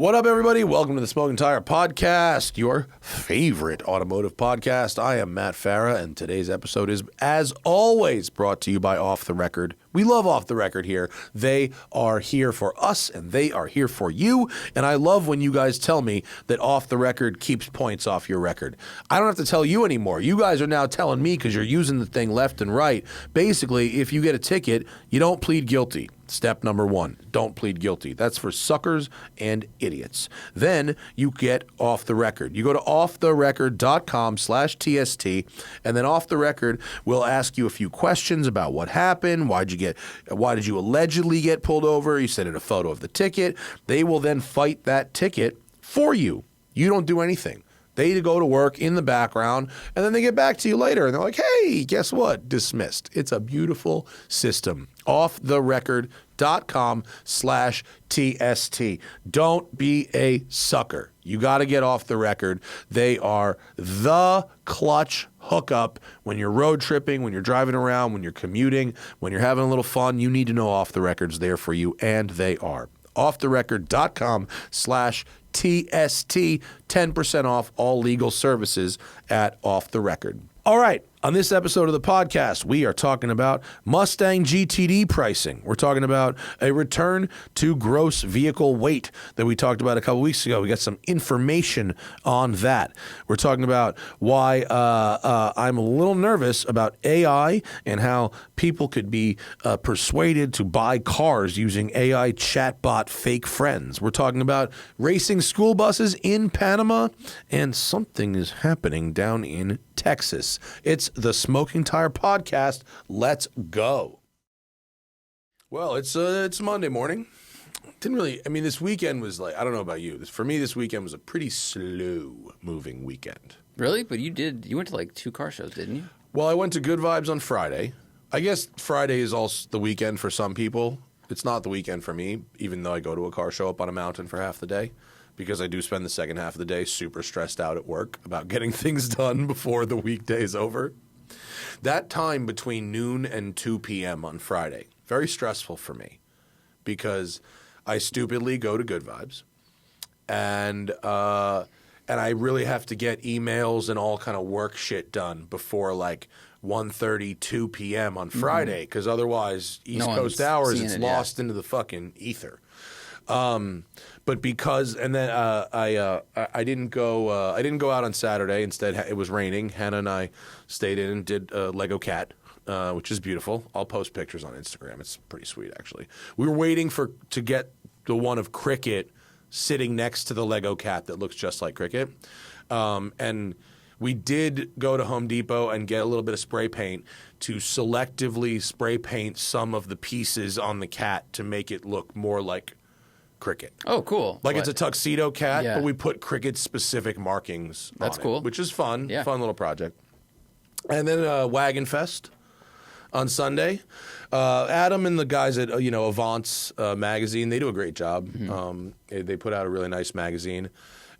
What up, everybody? Welcome to the Smoking Tire Podcast, your favorite automotive podcast. I am Matt Farah, and today's episode is, as always, brought to you by Off the Record. We love Off the Record here. They are here for us, and they are here for you. And I love when you guys tell me that Off the Record keeps points off your record. I don't have to tell you anymore. You guys are now telling me because you're using the thing left and right. Basically, if you get a ticket, you don't plead guilty. Step number one, don't plead guilty. That's for suckers and idiots. Then you get Off the Record. You go to offtherecord.com/TST, and then Off the Record will ask you a few questions about what happened, why did you allegedly get pulled over? You send in a photo of the ticket. They will then fight that ticket for you. You don't do anything. They go to work in the background, and then they get back to you later, and they're like, hey, guess what? Dismissed. It's a beautiful system. offtherecord.com/TST. Don't be a sucker. You got to get Off the Record. They are the clutch hookup when you're road tripping, when you're driving around, when you're commuting, when you're having a little fun. You need to know Off the Record's there for you, and they are. offtherecord.com/TST. 10% off all legal services at Off the Record. All right. On this episode of the podcast, we are talking about Mustang GTD pricing. We're talking about a return to gross vehicle weight that we talked about a couple weeks ago. We got some information on that. We're talking about why I'm a little nervous about AI and how people could be persuaded to buy cars using AI chatbot fake friends. We're talking about racing school buses in Panama, and something is happening down in Texas. It's the Smoking Tire Podcast. Let's go. Well, it's Monday morning. This weekend was like, I don't know about you. For me, this weekend was a pretty slow moving weekend. Really? But you went to like 2 car shows, didn't you? Well, I went to Good Vibes on Friday. I guess Friday is also the weekend for some people. It's not the weekend for me, even though I go to a car show up on a mountain for half the day. Because I do spend the second half of the day super stressed out at work about getting things done before the weekday is over. That time between noon and 2 p.m. on Friday, very stressful for me because I stupidly go to Good Vibes and I really have to get emails and all kind of work shit done before like 1:30, 2 p.m. on Friday because otherwise East Coast hours, it's lost into the fucking ether. But because and then I didn't go out on Saturday. Instead, it was raining. Hannah and I stayed in and did Lego Cat, which is beautiful. I'll post pictures on Instagram. It's pretty sweet, actually. We were waiting to get the one of Cricket sitting next to the Lego Cat that looks just like Cricket, and we did go to Home Depot and get a little bit of spray paint to selectively spray paint some of the pieces on the cat to make it look more like Cricket. Oh, cool. Like it's a tuxedo cat, but we put Cricket-specific markings on That's cool. it, which is fun. Yeah. Fun little project. And then Wagon Fest on Sunday. Adam and the guys at Avance magazine, they do a great job. Mm-hmm. They put out a really nice magazine.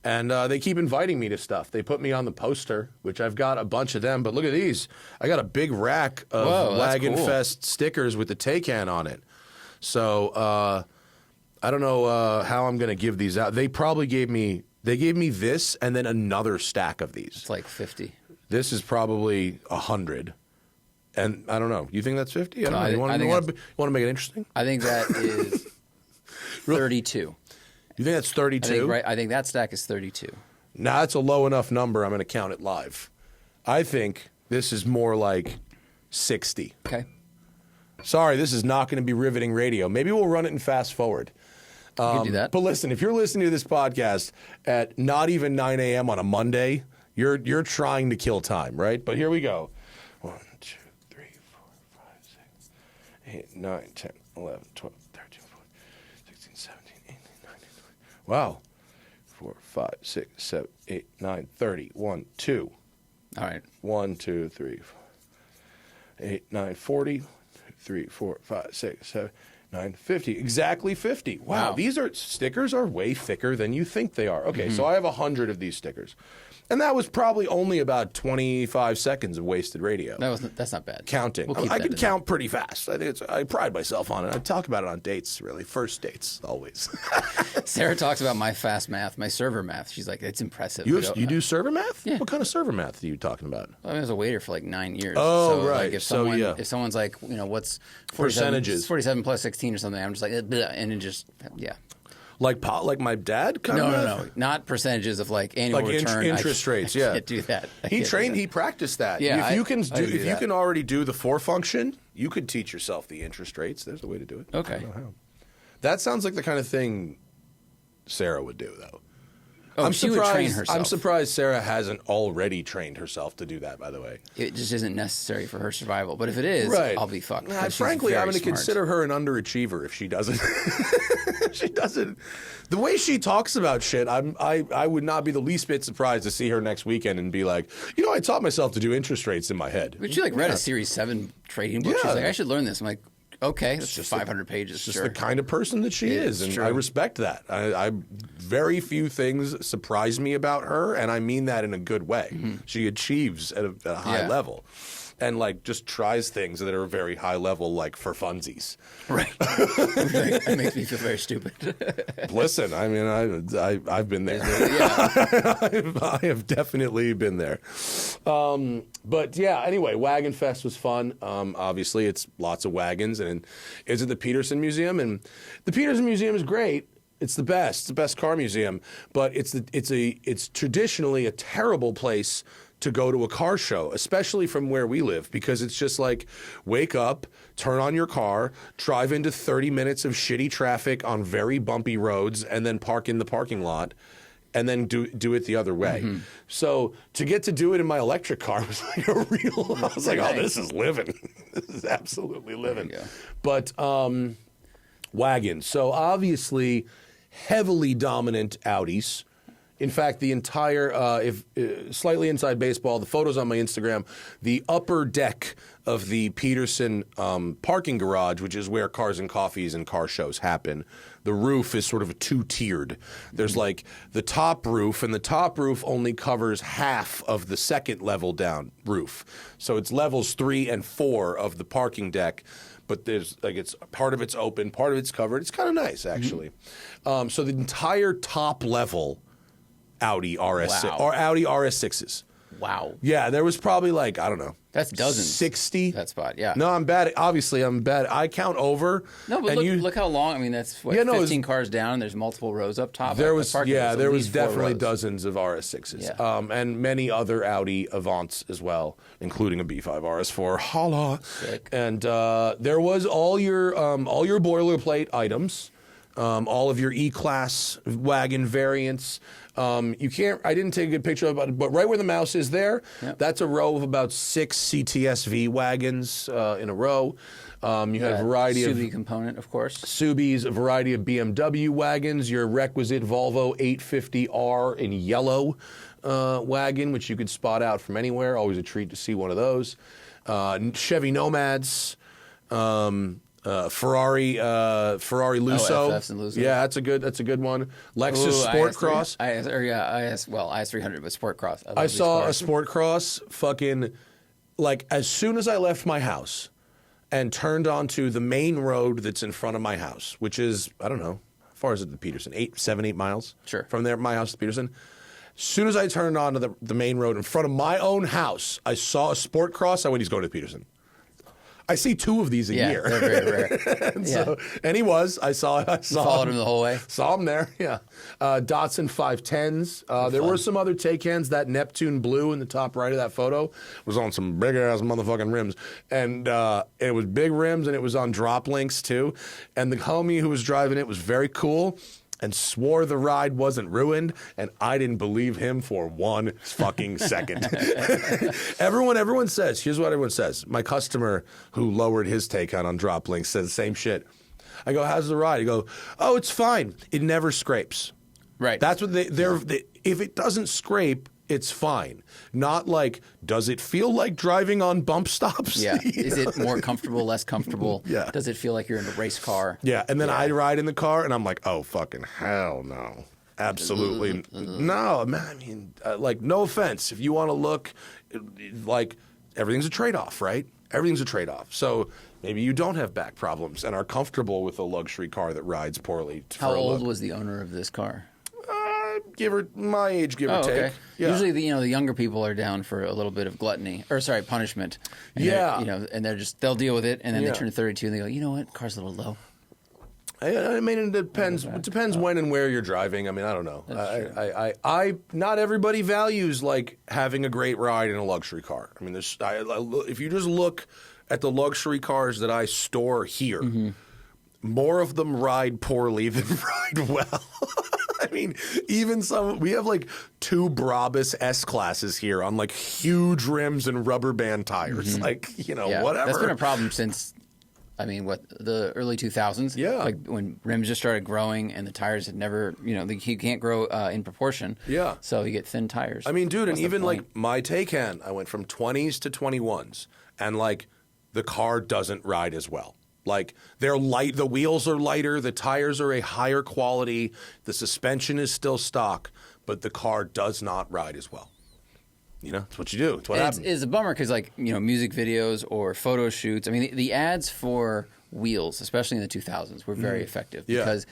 And they keep inviting me to stuff. They put me on the poster, which I've got a bunch of them. But look at these. I got a big rack of Wagon Fest stickers with the Taycan on it. So I don't know how I'm going to give these out. They gave me this and then another stack of these. It's like 50. This is probably 100. And I don't know. You think that's 50? I don't know. You want to make it interesting? I think that is 32. You think that's 32? I think that stack is 32. Nah, that's a low enough number. I'm going to count it live. I think this is more like 60. Okay. Sorry, this is not going to be riveting radio. Maybe we'll run it in fast forward. You can do that. But listen, if you're listening to this podcast at not even 9 a.m. on a Monday, you're trying to kill time, right? But here we go. 1, 2, 3, 4, 5, 6, 8, 9, 10, 11, 12, 13, 14, 16, 17, 18, 19, 20. Wow. 4, 5, 6, 7, 8, 9, 30. 1, 2. All right. 1, 2, 3, 4, 8, 9, 40. 3, 4, 5, 6, 7, 950, exactly 50. Wow, Wow. these stickers are way thicker than you think they are. Okay, so I have 100 of these stickers. And that was probably only about 25 seconds of wasted radio. That's not bad. Counting. We'll keep I that can in count pretty fast. I pride myself on it. I talk about it on dates, really. First dates, always. Sarah talks about my fast math, my server math. She's like, it's impressive. You do server math? Yeah. What kind of server math are you talking about? I was a waiter for like 9 years. Oh, so, right. Like, if So, if someone's like, what's 47, Percentages. 47 plus 16 or something, I'm just like, bleh, and it just, yeah. Like my dad? Kind of math? No. Not percentages of like annual Like return. interest rates, I yeah. can't do that. He practiced that. Yeah, if you can I do that. can already do the for function, you could teach yourself the interest rates. There's a way to do it. Okay. I don't know how. That sounds like the kind of thing Sarah would do, though. Oh, she would train herself. I'm surprised Sarah hasn't already trained herself to do that, by the way. It just isn't necessary for her survival. But if it is, Right. I'll be fucked. Nah, 'cause she's frankly, I'm very going to smart. consider her an underachiever if she doesn't. She doesn't. The way she talks about shit, I would not be the least bit surprised to see her next weekend and be like, I taught myself to do interest rates in my head. But she read a Series 7 trading book. Yeah. She's like, I should learn this. I'm like, okay, that's just 500 pages. Just sure. the kind of person that she is, and true. I respect that. I very few things surprise me about her, and I mean that in a good way. Mm-hmm. She achieves at a high level, and just tries things that are very high level, like for funsies. Right. That makes me feel very stupid. Listen, I mean, I've been there. Yeah. I have definitely been there. But yeah, anyway, Wagon Fest was fun. Obviously, it's lots of wagons, and it's at the Peterson Museum, and the Peterson Museum is great. It's the best. It's the best car museum, but it's traditionally a terrible place to go to a car show, especially from where we live, because it's just like wake up, turn on your car, drive into 30 minutes of shitty traffic on very bumpy roads, and then park in the parking lot, and then do it the other way. Mm-hmm. So to get to do it in my electric car was like a real. I was like, oh, this is living. This is absolutely living. There you go. But wagons. So obviously, heavily dominant Audis. In fact, the entire, slightly inside baseball, the photos on my Instagram, the upper deck of the Peterson parking garage, which is where Cars and Coffees and car shows happen, the roof is sort of a two-tiered. There's like the top roof, and the top roof only covers half of the second level down roof. So it's levels 3 and 4 of the parking deck. But there's it's part of it's open, part of it's covered. It's kind of nice, actually. So the entire top level Audi RS6 Wow. or Audi RS6s. Wow. Yeah, there was probably I don't know. That's dozens. 60. That spot, yeah. No, I'm bad. Obviously, I'm bad. I count over. No, but look how long. I mean, that's 15 cars down. There's multiple rows up top. There was Parking lot's at there was least 4 definitely rows. dozens of RS6s, Yeah. and many other Audi Avants as well, including a B5 RS4. Holla! Sick. And there was all your boilerplate items, all of your E-Class wagon variants. You can't. I didn't take a good picture of it, but right where the mouse is there, Yep. that's a row of about 6 CTSV wagons in a row. You had a variety of Subi component, of course. Subis, a variety of BMW wagons, your requisite Volvo 850R in yellow wagon, which you could spot out from anywhere. Always a treat to see one of those. Chevy Nomads. Ferrari Lusso. FFs and Lusso. Yeah, that's a good one. Lexus Sport Cross. IS 300, but Sport Cross. love I these saw a cars. Sport Cross fucking as soon as I left my house and turned onto the main road that's in front of my house, which is, I don't know, how far is it to Peterson? 8 miles? Sure. From there, my house to Peterson. As soon as I turned onto the main road in front of my own house, I saw a Sport Cross. I went, he's going to Peterson. I see 2 of these a Yeah, year. they're very rare. And he was. I saw Followed him the whole way. Saw him there, yeah. Datsun 510s. There were some other take-ends. That Neptune blue in the top right of that photo was on some big-ass motherfucking rims. And it was big rims, and it was on drop links, too. And the homie who was driving it was very cool and swore the ride wasn't ruined, and I didn't believe him for 1 fucking second. Everyone says, here's what everyone says. My customer who lowered his take on drop links said the same shit. I go, how's the ride? He go, oh, it's fine. It never scrapes. Right. That's what if it doesn't scrape, it's fine. Not like, does it feel like driving on bump stops? Yeah. Is it more comfortable, less comfortable? Yeah. Does it feel like you're in a race car? Yeah. And then I ride in the car and I'm like, oh, fucking hell no. Absolutely. No, man. I mean, like, no offense. If you want to look, like, everything's a trade-off, right? Everything's a trade-off. So maybe you don't have back problems and are comfortable with a luxury car that rides poorly. How old was the owner of this car? Give or my age, give or take. Okay. Yeah. Usually, the younger people are down for a little bit of gluttony, punishment. And and they'll deal with it, and then they turn 32 and they go, you know what, car's a little low. I mean, it depends. It depends when and where you're driving. I mean, I don't know. I not everybody values like having a great ride in a luxury car. I mean, if you just look at the luxury cars that I store here, more of them ride poorly than ride well. I mean, even we have like 2 Brabus S-classes here on like huge rims and rubber band tires. Like, whatever. That's been a problem since, the early 2000s. Yeah. Like when rims just started growing and the tires had never, you can't grow in proportion. Yeah. So you get thin tires. I mean, dude, and even like my Taycan, I went from 20s to 21s and like the car doesn't ride as well. Like, they're light, the wheels are lighter, the tires are a higher quality, the suspension is still stock, but the car does not ride as well. It's what you do. It's what happens. It's a bummer because, music videos or photo shoots, I mean, the ads for wheels, especially in the 2000s, were very effective. Yeah. Because,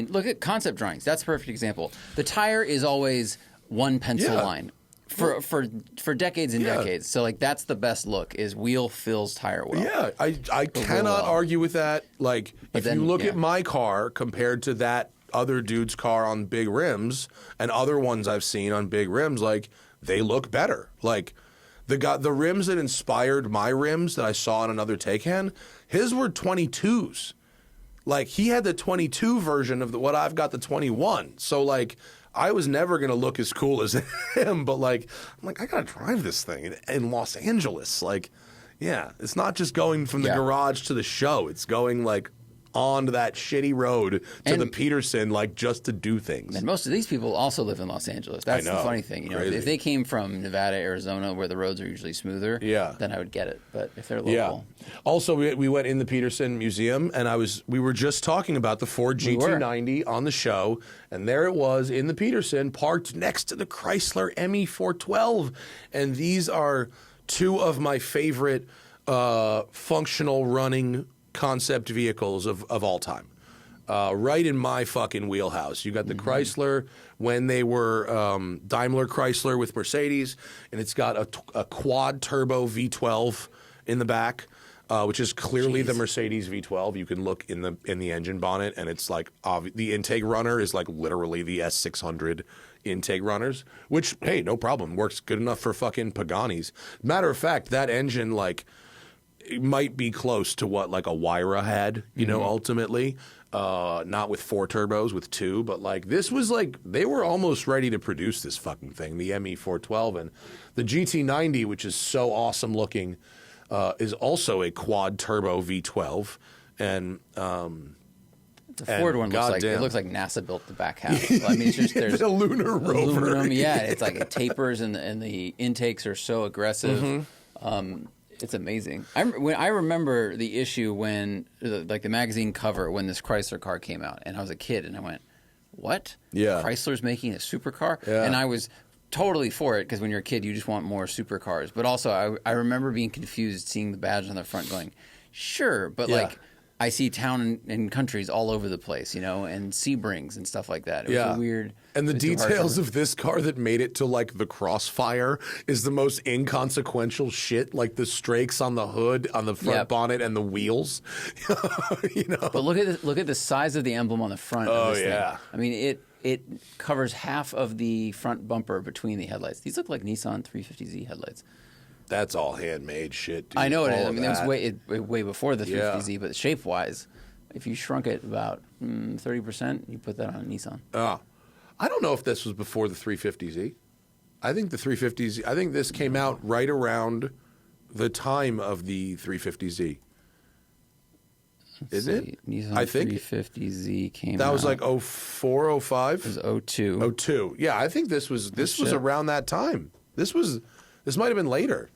look at concept drawings. That's a perfect example. The tire is always one pencil line. For decades and decades. So, that's the best look, is wheel fills tire well. Yeah, I cannot argue with that. Like, if you look at my car compared to that other dude's car on big rims and other ones I've seen on big rims, like, they look better. Like, the rims that inspired my rims that I saw on another Taycan, his were 22s. Like, he had the 22 version of what I've got, the 21. So, like, I was never going to look as cool as him, but I'm like, I got to drive this thing in Los Angeles. Like, yeah, it's not just going from the garage to the show. It's going like onto that shitty road to the Peterson, like just to do things. And most of these people also live in Los Angeles. That's the funny thing. If they came from Nevada, Arizona, where the roads are usually smoother, then I would get it. But if they're local. Yeah. Also, we went in the Peterson Museum, and we were just talking about the Ford GT90 on the show, and there it was in the Peterson, parked next to the Chrysler ME412. And these are 2 of my favorite functional running concept vehicles of all time. Right in my fucking wheelhouse. You got the Chrysler when they were Daimler Chrysler with Mercedes, and it's got a quad turbo V12 in the back, which is clearly the Mercedes V12. You can look in the engine bonnet, and it's like the intake runner is like literally the S600 intake runners, which, hey, no problem, works good enough for fucking Paganis. Matter of fact, that engine, like, it might be close to what like a Wyra had, ultimately. Not with 4 turbos, with 2, but like this was like they were almost ready to produce this fucking thing, the ME412. And the GT90, which is so awesome looking, is also a quad turbo V12. And the Ford one looks like NASA built the back half. I mean, it's just there's a lunar rover. Aluminum, it's like it tapers and the intakes are so aggressive. It's amazing. I remember the issue when, like the magazine cover, when this Chrysler car came out, and I was a kid, and I went, "What? Yeah, Chrysler's making a supercar?" Yeah. And I was totally for it because when you're a kid, you just want more supercars. But also, I remember being confused, seeing the badge on the front, going, "Sure," but like. I see town and countries all over the place, and Sebrings and stuff like that. It was a weird. And the details of this car that made it to like the Crossfire is the most inconsequential shit, like the strakes on the hood, on the front bonnet, and the wheels. But look at the size of the emblem on the front of this thing. I mean, it covers half of the front bumper between the headlights. These look like Nissan 350Z headlights. That's all handmade shit, dude. I know it is. I mean, that was way before the 350Z, but shape-wise, if you shrunk it about 30%, you put that on a Nissan. I don't know if this was before the 350Z. I think the 350Z, I think this came out right around the time of the 350Z. Isn't it? Nissan I think 350Z came out. that was like 04, 05? It was 02. 02. Yeah, I think this was around that time. This might have been later.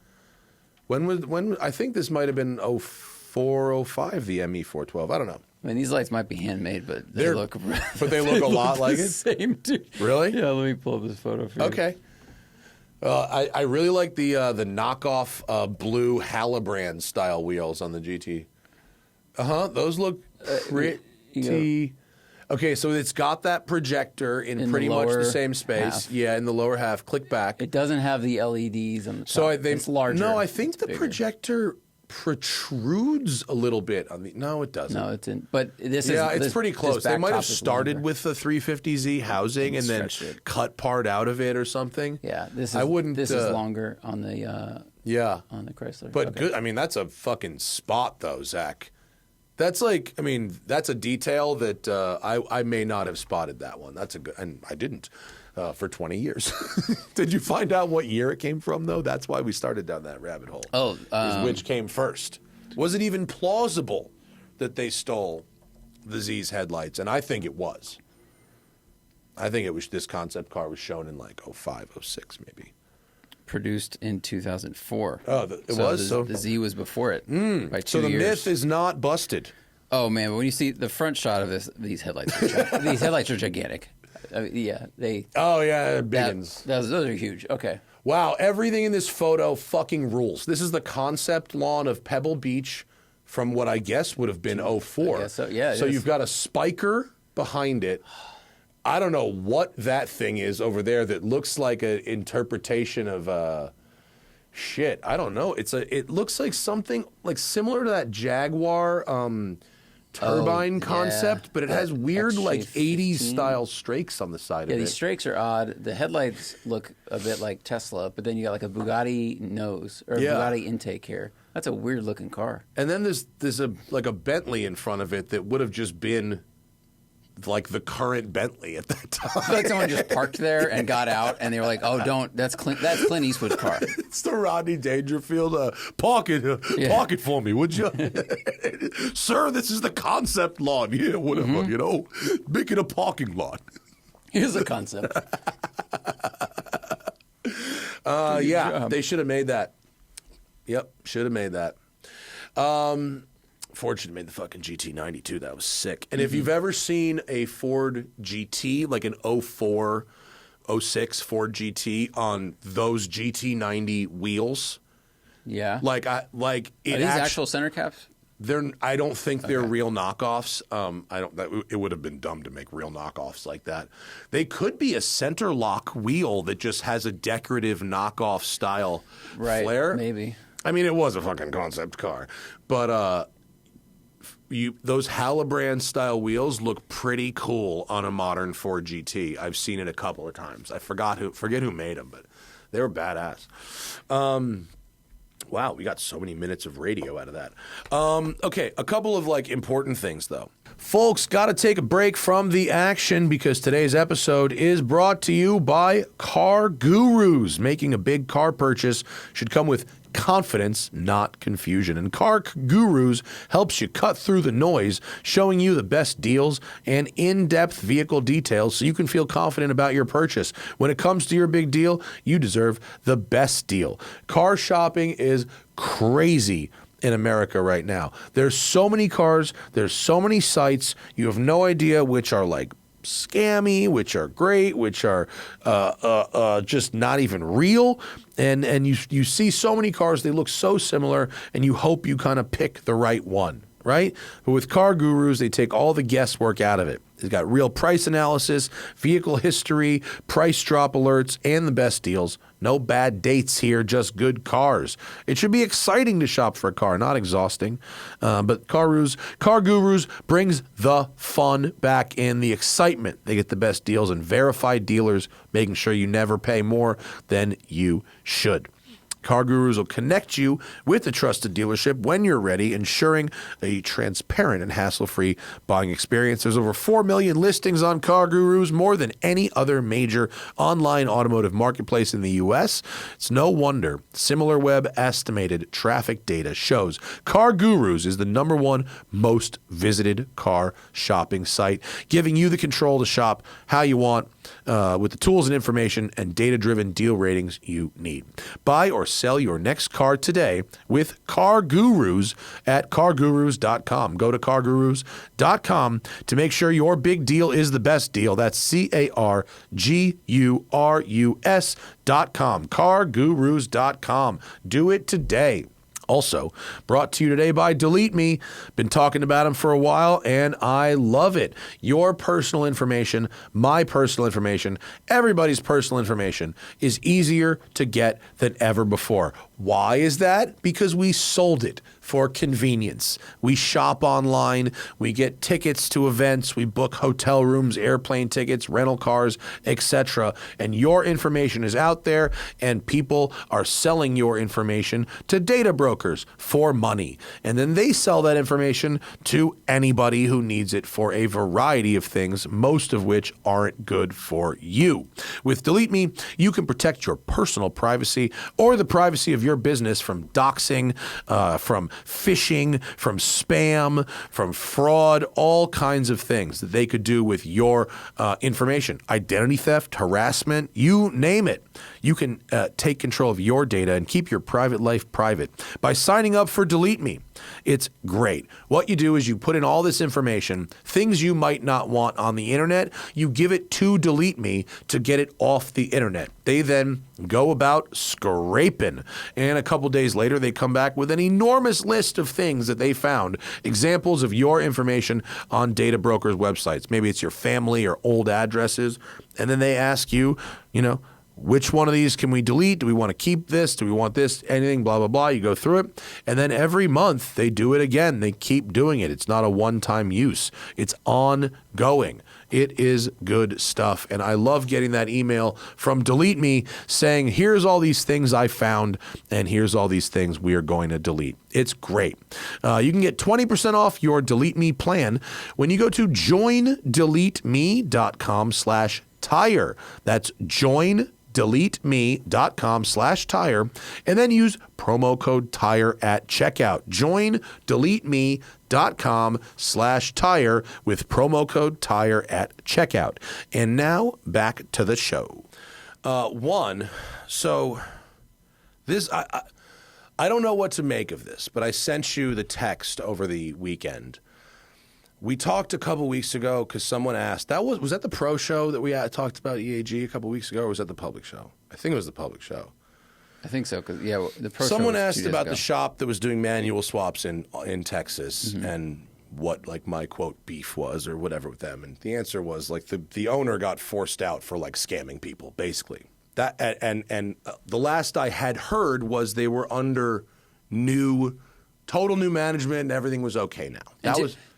When I think this might have been 04, 05, the ME412. I don't know. I mean, these lights might be handmade, but they look a lot like it. Same, dude. Really? Yeah. Let me pull up this photo for you. Okay. I really like the knockoff blue Halabrand style wheels on the GT. Those look pretty. Okay, so it's got that projector in pretty much the same space. Half. Yeah, in the lower half. Click back. It doesn't have the LEDs on the top. So it's larger. No, I think it's the bigger. projector protrudes a little bit on the. No, it doesn't. No, it's in. But this it's pretty close. They might have started with the 350Z housing and then cut part out of it or something. Yeah, this is. I wouldn't. This is longer on the. On the Chrysler. But good. I mean, that's a fucking spot though, Zach. That's like. I mean, that's a detail that I may not have spotted that one. That's a good, and I didn't. For 20 years. Did you find out what year it came from, though? That's why we started down that rabbit hole. Oh. Which came first? Was it even plausible that they stole the Z's headlights? And I think it was. I think it was. This concept car was shown in like 05, 06 maybe. Produced in 2004. Oh, it was? So the Z was before it by 2 So the years. myth is not busted. Oh, man. But when you see the front shot of these headlights these headlights are gigantic. I mean, yeah, Oh yeah, biggins. Those are huge. Okay. Wow, everything in this photo fucking rules. This is the concept lawn of Pebble Beach from what I guess would have been 04. I guess so, yeah. So you've got a spiker behind it. I don't know what that thing is over there that looks like an interpretation of shit. I don't know. It looks like something like similar to that Jaguar turbine concept, but it has weird like 80s style strakes on the side of it. Yeah, these strakes are odd. The headlights look a bit like Tesla, but then you got like a Bugatti nose or a Bugatti intake here. That's a weird looking car. And then there's a Bentley in front of it that would have just been like the current Bentley at that time. I feel like someone just parked there and got out, and they were like, "Oh, don't! That's Clint Eastwood's car." It's the Rodney Dangerfield. Park it for me, would you, sir? This is the concept lawn. Yeah, whatever. You know, make it a parking lot. Here's a concept. Yeah, they should have made that. Yep, should have made that. Ford should have made the fucking GT90 too. That was sick. And if you've ever seen a Ford GT, like an 04, 06 Ford GT on those GT90 wheels, Yeah. are these actual center caps? I don't think they're real knockoffs. It would have been dumb to make real knockoffs like that. They could be a center lock wheel that just has a decorative knockoff style flair. Maybe. I mean, it was a fucking concept car, but those Halabrand style wheels look pretty cool on a modern Ford GT. I've seen it a couple of times. I forget who made them, but they were badass. Wow, we got so many minutes of radio out of that. Okay, a couple of important things though. Folks, got to take a break from the action because today's episode is brought to you by Car Gurus. Making a big car purchase should come with confidence, not confusion. And Car Gurus helps you cut through the noise, showing you the best deals and in-depth vehicle details so you can feel confident about your purchase. When it comes to your big deal, you deserve the best deal. Car shopping is crazy in America right now. There's so many cars, there's so many sites, you have no idea which are scammy, which are great, which are just not even real. And you see so many cars, they look so similar, and you hope you kind of pick the right one, right? But with Car Gurus, they take all the guesswork out of it. They've got real price analysis, vehicle history, price drop alerts, and the best deals. No bad dates here, just good cars. It should be exciting to shop for a car, not exhausting. But Car Gurus brings the fun back in, the excitement. They get the best deals and verified dealers, making sure you never pay more than you should. Car Gurus will connect you with the trusted dealership when you're ready, ensuring a transparent and hassle-free buying experience. There's over 4 million listings on Car Gurus, more than any other major online automotive marketplace in the U.S. It's no wonder SimilarWeb estimated traffic data shows Car Gurus is the #1 most visited car shopping site, giving you the control to shop how you want with the tools and information and data-driven deal ratings you need. Buy or sell your next car today with Car Gurus at cargurus.com. Go to cargurus.com to make sure your big deal is the best deal. That's cargurus.com. Cargurus.com. Do it today. Also, brought to you today by Delete Me. Been talking about them for a while, and I love it. Your personal information, my personal information, everybody's personal information is easier to get than ever before. Why is that? Because we sold it for convenience. We shop online, we get tickets to events, we book hotel rooms, airplane tickets, rental cars, etc. And your information is out there, and people are selling your information to data brokers for money. And then they sell that information to anybody who needs it for a variety of things, most of which aren't good for you. With Delete Me, you can protect your personal privacy or the privacy of your business from doxing, from phishing, from spam, from fraud, all kinds of things that they could do with your information. Identity theft, harassment, you name it. You can take control of your data and keep your private life private by signing up for Delete Me. It's great. What you do is you put in all this information, things you might not want on the internet, you give it to Delete Me to get it off the internet. They then go about scraping, and a couple days later they come back with an enormous list of things that they found, examples of your information on data brokers' websites. Maybe it's your family or old addresses, and then they ask you, which one of these can we delete? Do we want to keep this? Do we want this? Anything, blah, blah, blah. You go through it. And then every month they do it again. They keep doing it. It's not a one-time use. It's ongoing. It is good stuff. And I love getting that email from Delete Me saying, here's all these things I found, and here's all these things we are going to delete. It's great. You can get 20% off your Delete Me plan when you go to joindeleteme.com/tire. That's joindeleteme.com/tire, and then use promo code TIRE at checkout. joindeleteme.com/tire with promo code TIRE at checkout. And now back to the show. So this, I don't know what to make of this, but I sent you the text over the weekend. We talked a couple weeks ago because someone asked, was that the pro show that we talked about EAG a couple weeks ago, or was that the public show? I think it was the public show. I think so, because the pro someone show asked about the shop that was doing manual swaps in Texas, and what my quote beef was or whatever with them, and the answer was the owner got forced out for scamming people, basically. That and the last I had heard was they were under total new management, and everything was okay now.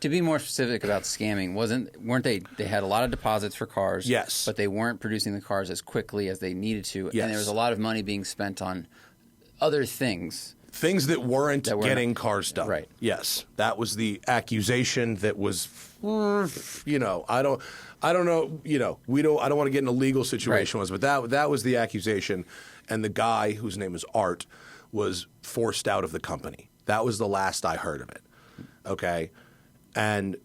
To be more specific about scamming, weren't they had a lot of deposits for cars? Yes. But they weren't producing the cars as quickly as they needed to. Yes. And there was a lot of money being spent on other things. Things that weren't getting cars done. Right. Yes. That was the accusation that was, I don't know, I don't want to get in a legal situation, but that was the accusation. And the guy, whose name is Art, was forced out of the company. That was the last I heard of it. Okay. And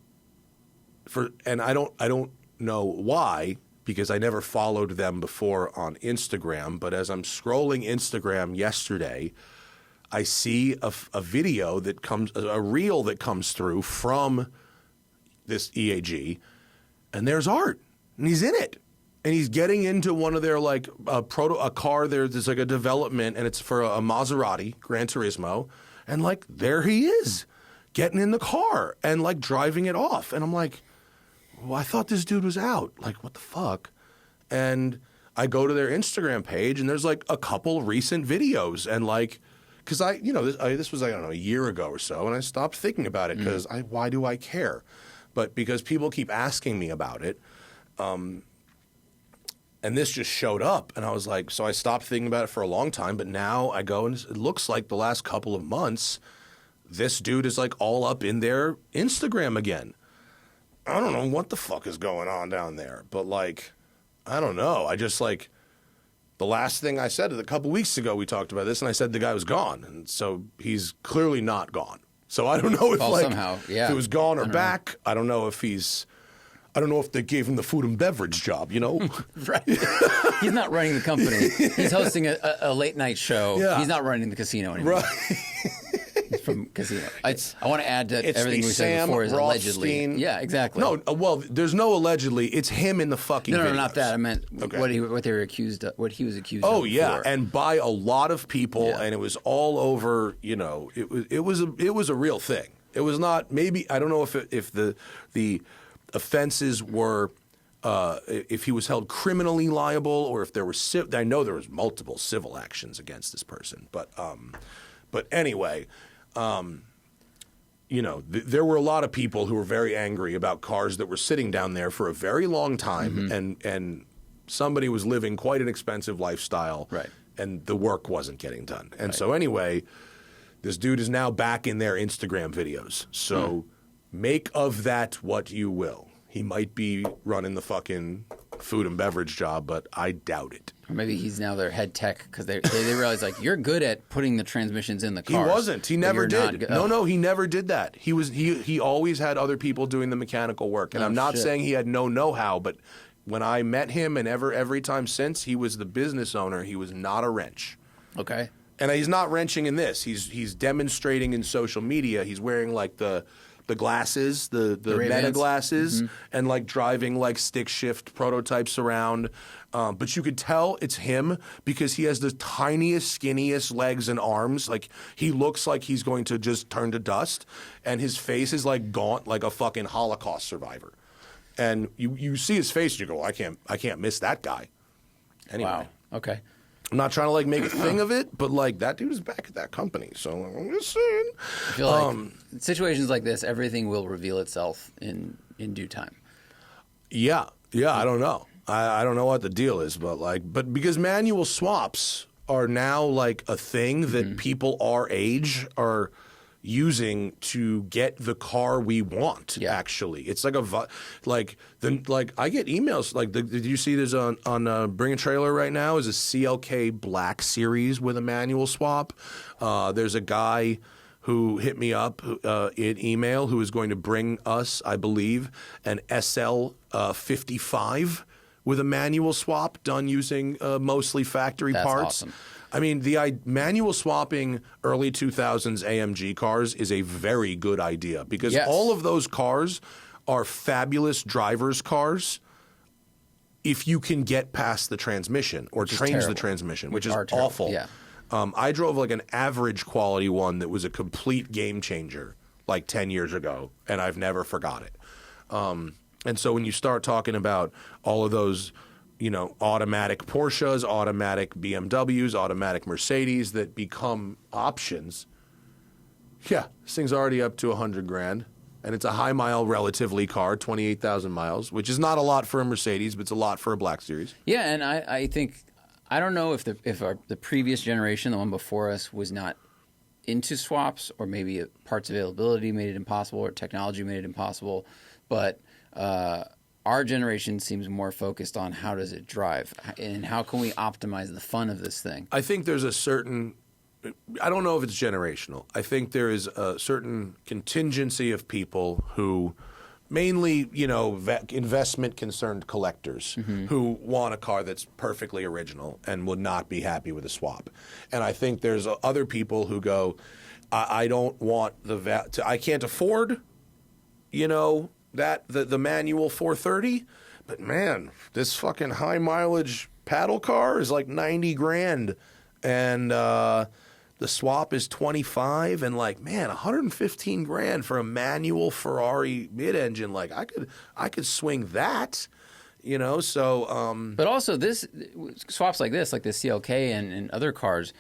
I don't know why, because I never followed them before on Instagram, but as I'm scrolling Instagram yesterday, I see a video that a reel that comes through from this EAG, and there's Art, and he's in it. And he's getting into one of their a car. There's a development, and it's for a Maserati Gran Turismo, and there he is, getting in the car and driving it off. And I'm like, well, I thought this dude was out. What the fuck? And I go to their Instagram page, and there's a couple recent videos, and because this was I don't know, a year ago or so, and I stopped thinking about it because why do I care? But because people keep asking me about it. And this just showed up, and I was like, so I stopped thinking about it for a long time, but now I go, and it looks like the last couple of months, this dude is like all up in their Instagram again. I don't know what the fuck is going on down there, but like, I don't know. I just like, the last thing I said, a couple weeks ago, we talked about this, and I said the guy was gone, and so he's clearly not gone. So I don't know if somehow, if it was gone or back. I don't know if I don't know if they gave him the food and beverage job, you know? Right. He's not running the company. He's hosting a late night show. Yeah. He's not running the casino anymore. Right. From casino. I want to add that everything we said before is allegedly. Yeah, exactly. No, well, there's no allegedly. It's him in the fucking videos. No, not that. I meant what they were accused of, what he was accused of. Oh, yeah, and by a lot of people, and it was all over, you know, it was a real thing. It was not, maybe, I don't know if the offenses were, if he was held criminally liable or if there were, I know there was multiple civil actions against this person, but anyway, you know, there were a lot of people who were very angry about cars that were sitting down there for a very long time, and somebody was living quite an expensive lifestyle, right? And the work wasn't getting done, and so anyway, this dude is now back in their Instagram videos. So make of that what you will. He might be running the fucking food and beverage job, but I doubt it. Or maybe he's now their head tech because they realize, like, you're good at putting the transmissions in the cars. He wasn't. He never did. No, he never did that. He always had other people doing the mechanical work. And I'm not saying he had no know-how, but when I met him and every time since, he was the business owner. He was not a wrench. Okay. And he's not wrenching in this. He's demonstrating in social media. He's wearing like the glasses, the Meta glasses, and like driving like stick shift prototypes around. But you could tell it's him because he has the tiniest, skinniest legs and arms. Like he looks like he's going to just turn to dust, and his face is like gaunt, like a fucking Holocaust survivor. And you see his face, and you go, I can't miss that guy. Anyway. Wow. Okay. I'm not trying to like make a thing of it, but like that dude is back at that company, so I'm just saying. I feel like in situations like this, everything will reveal itself in due time. Yeah, I don't know. I don't know what the deal is, but because manual swaps are now like a thing that people our age are using to get the car we want. Yeah. Actually, it's like I get emails like did you see this on Bring a Trailer right now is a CLK Black Series with a manual swap. There's a guy who hit me up in email who is going to bring us, I believe, an SL 55 with a manual swap done using mostly factory parts. Awesome. I mean, the manual swapping early 2000s AMG cars is a very good idea because all of those cars are fabulous driver's cars if you can get past the transmission or change the transmission, which is awful. Yeah. I drove like an average quality one that was a complete game changer like 10 years ago, and I've never forgot it. And so when you start talking about all of those, you know, automatic Porsches, automatic BMWs, automatic Mercedes that become options. Yeah, this thing's already up to $100,000, and it's a high mile relatively car, 28,000 miles, which is not a lot for a Mercedes, but it's a lot for a Black Series. Yeah, and I think I don't know if the previous generation, the one before us, was not into swaps, or maybe parts availability made it impossible, or technology made it impossible, but our generation seems more focused on how does it drive and how can we optimize the fun of this thing. I think there's a certain – I don't know if it's generational. I think there is a certain contingency of people who mainly, you know, investment-concerned collectors who want a car that's perfectly original and would not be happy with a swap. And I think there's other people who go, I don't want I can't afford, you know – the manual 430, but man, this fucking high mileage paddle car is like $90,000, and the swap is 25, and like man, $115,000 for a manual Ferrari mid-engine. Like I could swing that, you know. So, but also this swaps like this, like the CLK and other cars.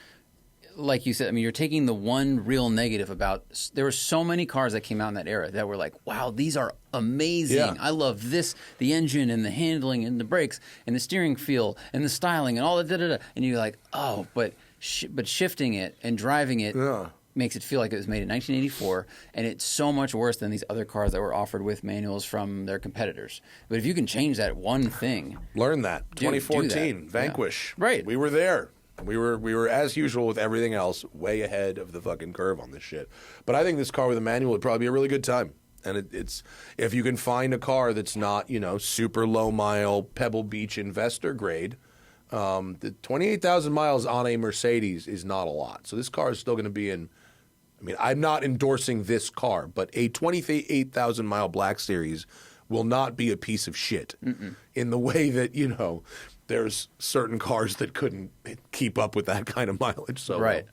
like you said, I mean, you're taking the one real negative about. There were so many cars that came out in that era that were like, wow, these are amazing. Yeah. I love this, the engine and the handling and the brakes and the steering feel and the styling and all the da-da-da. And you're like, oh, but shifting it and driving it makes it feel like it was made in 1984, and it's so much worse than these other cars that were offered with manuals from their competitors. But if you can change that one thing. Learn that. Do 2014, that. Vanquish. Yeah. Right. We were there. We were as usual with everything else, way ahead of the fucking curve on this shit. But I think this car with a manual would probably be a really good time. And it's if you can find a car that's not, super low mile Pebble Beach investor grade, the 28,000 miles on a Mercedes is not a lot. So this car is still going to be in. I mean, I'm not endorsing this car, but a 28,000 mile Black Series will not be a piece of shit in the way that there's certain cars that couldn't keep up with that kind of mileage. So, right.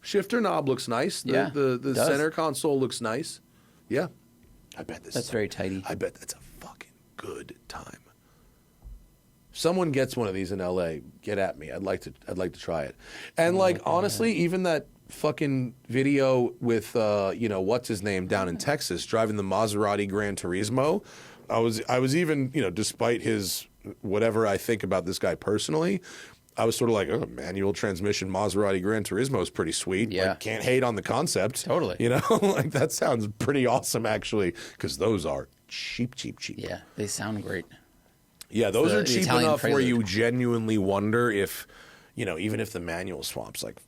Shifter knob looks nice. The center console looks nice. Yeah. I bet that's very tidy. I bet that's a fucking good time. If someone gets one of these in LA, get at me. I'd like to try it. And honestly, even that fucking video with what's his name down in Texas driving the Maserati Gran Turismo. I was even, despite his whatever I think about this guy personally, I was sort of like, oh, manual transmission Maserati Gran Turismo is pretty sweet. Yeah. Can't hate on the concept. Totally. That sounds pretty awesome, actually, because those are cheap. Yeah, they sound great. Yeah, those are cheap Italian enough Prelude. where you genuinely wonder if, even if the manual swap's like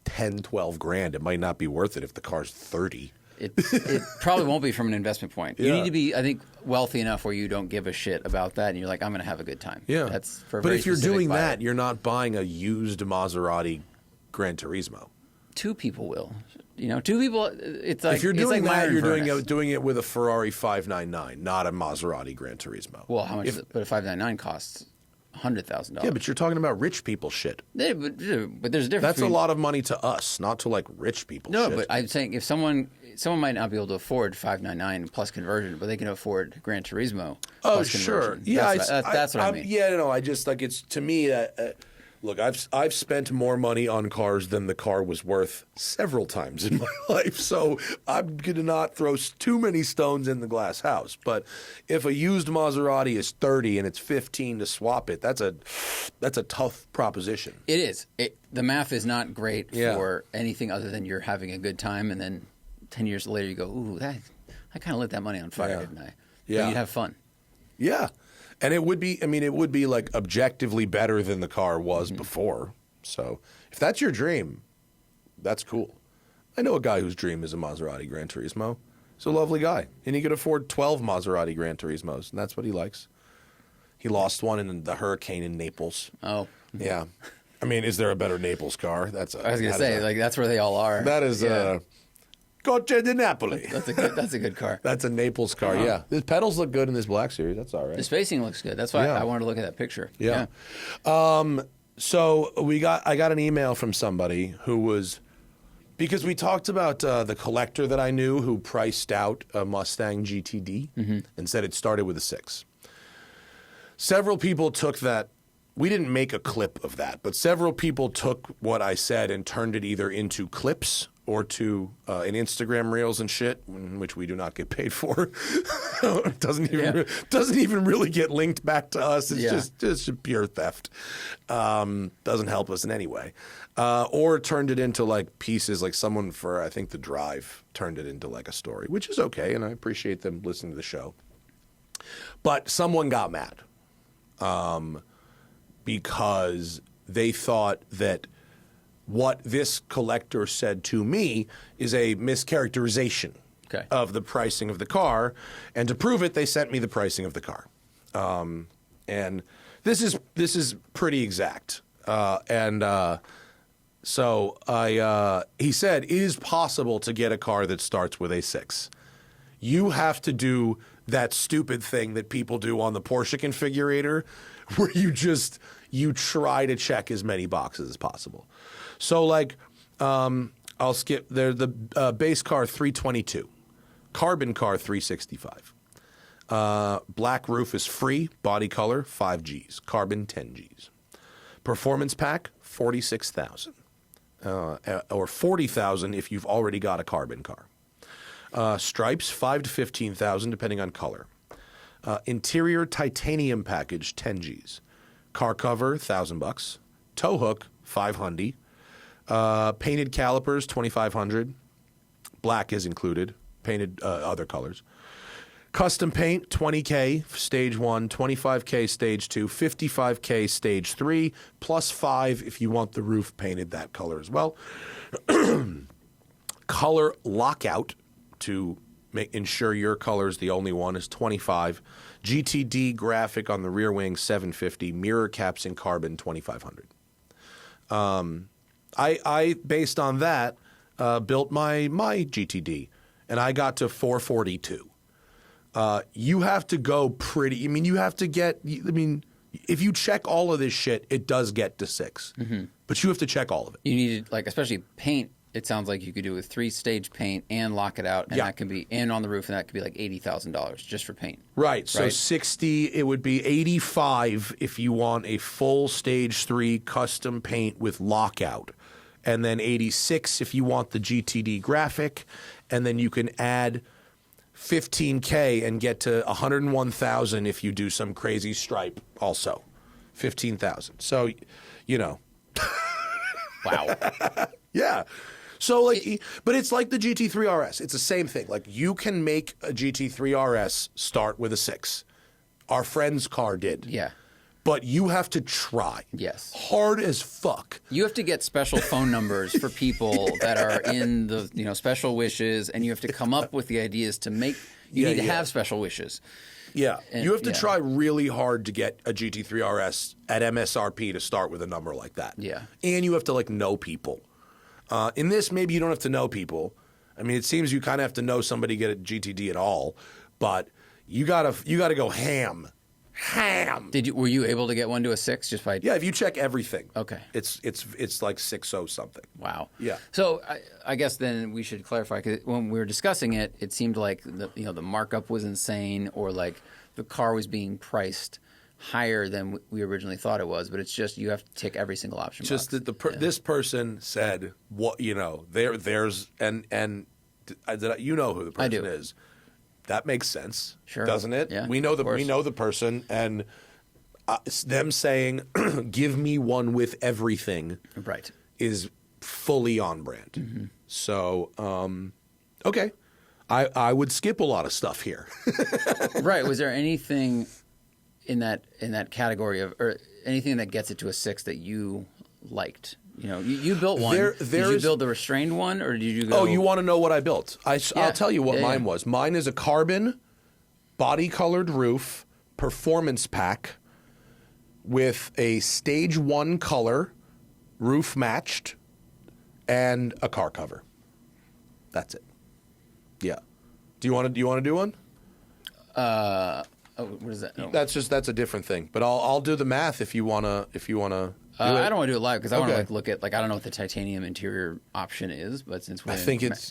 10, 12 grand, it might not be worth it if the car's 30. It probably won't be from an investment point. You Yeah. need to be, I think, wealthy enough where you don't give a shit about that, and you're like, I'm going to have a good time. Yeah, that's for. But very if you're specific doing buyer. that, you're not buying a used Maserati Gran Turismo. Two people will. Two people. It's like If you're it's doing like that, Myron you're Furnace. doing it with a Ferrari 599, not a Maserati Gran Turismo. Well, how much? But a 599 costs $100,000. Yeah, but you're talking about rich people shit. Yeah, but there's a difference. That's a between- lot of money to us, not to rich people. No, shit. but I'm saying if someone might not be able to afford 599 plus conversion, but they can afford Gran Turismo. Oh, plus sure. conversion. Yeah, that's what I mean. Yeah, no, I just it's to me. Look, I've spent more money on cars than the car was worth several times in my life, so I'm gonna not throw too many stones in the glass house. But if a used Maserati is 30 and it's 15 to swap it, that's a tough proposition. It is. The math is not great Yeah. for anything other than you're having a good time, and then 10 years later you go, ooh, I kind of lit that money on fire, Yeah. didn't I? Yeah. But you'd have fun. Yeah. And it would be objectively better than the car was before. So if that's your dream, that's cool. I know a guy whose dream is a Maserati Gran Turismo. He's a lovely guy. And he could afford 12 Maserati Gran Turismos, and that's what he likes. He lost one in the hurricane in Naples. Oh. Yeah. I mean, is there a better Naples car? I was going to say, that's where they all are. That is Coche di Napoli. That's a good car. That's a Naples car, yeah. The pedals look good in this Black Series. That's all right. The spacing looks good. That's why Yeah. I wanted to look at that picture. Yeah. So I got an email from somebody who was, because we talked about the collector that I knew who priced out a Mustang GTD and said it started with a 6. Several people took that. We didn't make a clip of that, but several people took what I said and turned it either into clips or to in Instagram reels and shit, which we do not get paid for. It doesn't even really get linked back to us. It's just pure theft. Doesn't help us in any way. Or turned it into pieces, someone for I think The Drive turned it into a story, which is okay, and I appreciate them listening to the show. But someone got mad because they thought that what this collector said to me is a mischaracterization of the pricing of the car, and to prove it, they sent me the pricing of the car, and this is pretty exact. So he said it is possible to get a car that starts with a 6. You have to do that stupid thing that people do on the Porsche configurator, where you try to check as many boxes as possible. So I'll skip there. The base car 322, carbon car 365, black roof is free, body color 5 Gs, carbon 10 Gs, performance pack 46,000, or $40,000 if you've already got a carbon car. Stripes, $5,000 to $15,000 depending on color. Interior titanium package, 10 Gs. Car cover, $1,000. Tow hook, $500. Painted calipers, $2,500. Black is included. Painted other colors. Custom paint, $20K stage 1, $25K stage 2, $55K stage 3, plus $5 if you want the roof painted that color as well. Color lockout to ensure your color is the only one is $25. GTD graphic on the rear wing, $750. Mirror caps in carbon, $2,500. I based on that built my GTD, and I got to $442. You have to go pretty. I mean, you have to get. I mean, if you check all of this shit, it does get to $6. But you have to check all of it. You needed, like, especially paint. It sounds like you could do a 3-stage paint and lock it out, and that can be and on the roof, and that could be like $80,000 just for paint. Right. So 60. It would be 85 if you want a full stage 3 custom paint with lockout, and then 86 if you want the GTD graphic, and then you can add $15K and get to $101,000 if you do some crazy stripe also. $15,000. So, you know. Wow. Yeah. So like, but it's like the GT3 RS. It's the same thing. Like you can make a GT3 RS start with a 6. Our friend's car did. Yeah. But you have to try. Yes. Hard as fuck. You have to get special phone numbers for people that are in the, special wishes, and you have to come up with the ideas to make. You need to have special wishes. Yeah. And, you have to try really hard to get a GT3 RS at MSRP to start with a number like that. Yeah. And you have to like know people. In this, maybe you don't have to know people. I mean, it seems you kind of have to know somebody to get a GTD at all, but you gotta go ham. Were you able to get one to a 6 just by? Yeah, if you check everything. Okay. It's like 6.0 something. Wow. Yeah. So I guess then we should clarify, because when we were discussing it, it seemed like the markup was insane, or like the car was being priced higher than we originally thought it was. But it's just you have to tick every single option. Just box. that this person said what there's and you know who the person is. That makes sense, doesn't it? Yeah, we know the person, and them saying, "Give me one with everything," right, is fully on brand. Mm-hmm. So, okay, I would skip a lot of stuff here. Right? Was there anything in that category of, or anything that gets it to a 6 that you liked? You built one. Did you build the restrained one, or did you go? Oh, you want to know what I built? I'll tell you what mine was. Mine is a carbon, body-colored roof, performance pack with a stage 1 color, roof matched, and a car cover. That's it. Yeah. Do you want to do one? What is that? Oh. That's a different thing. But I'll do the math if you wanna. I don't want to do it live because I want to look at I don't know what the titanium interior option is, but since we're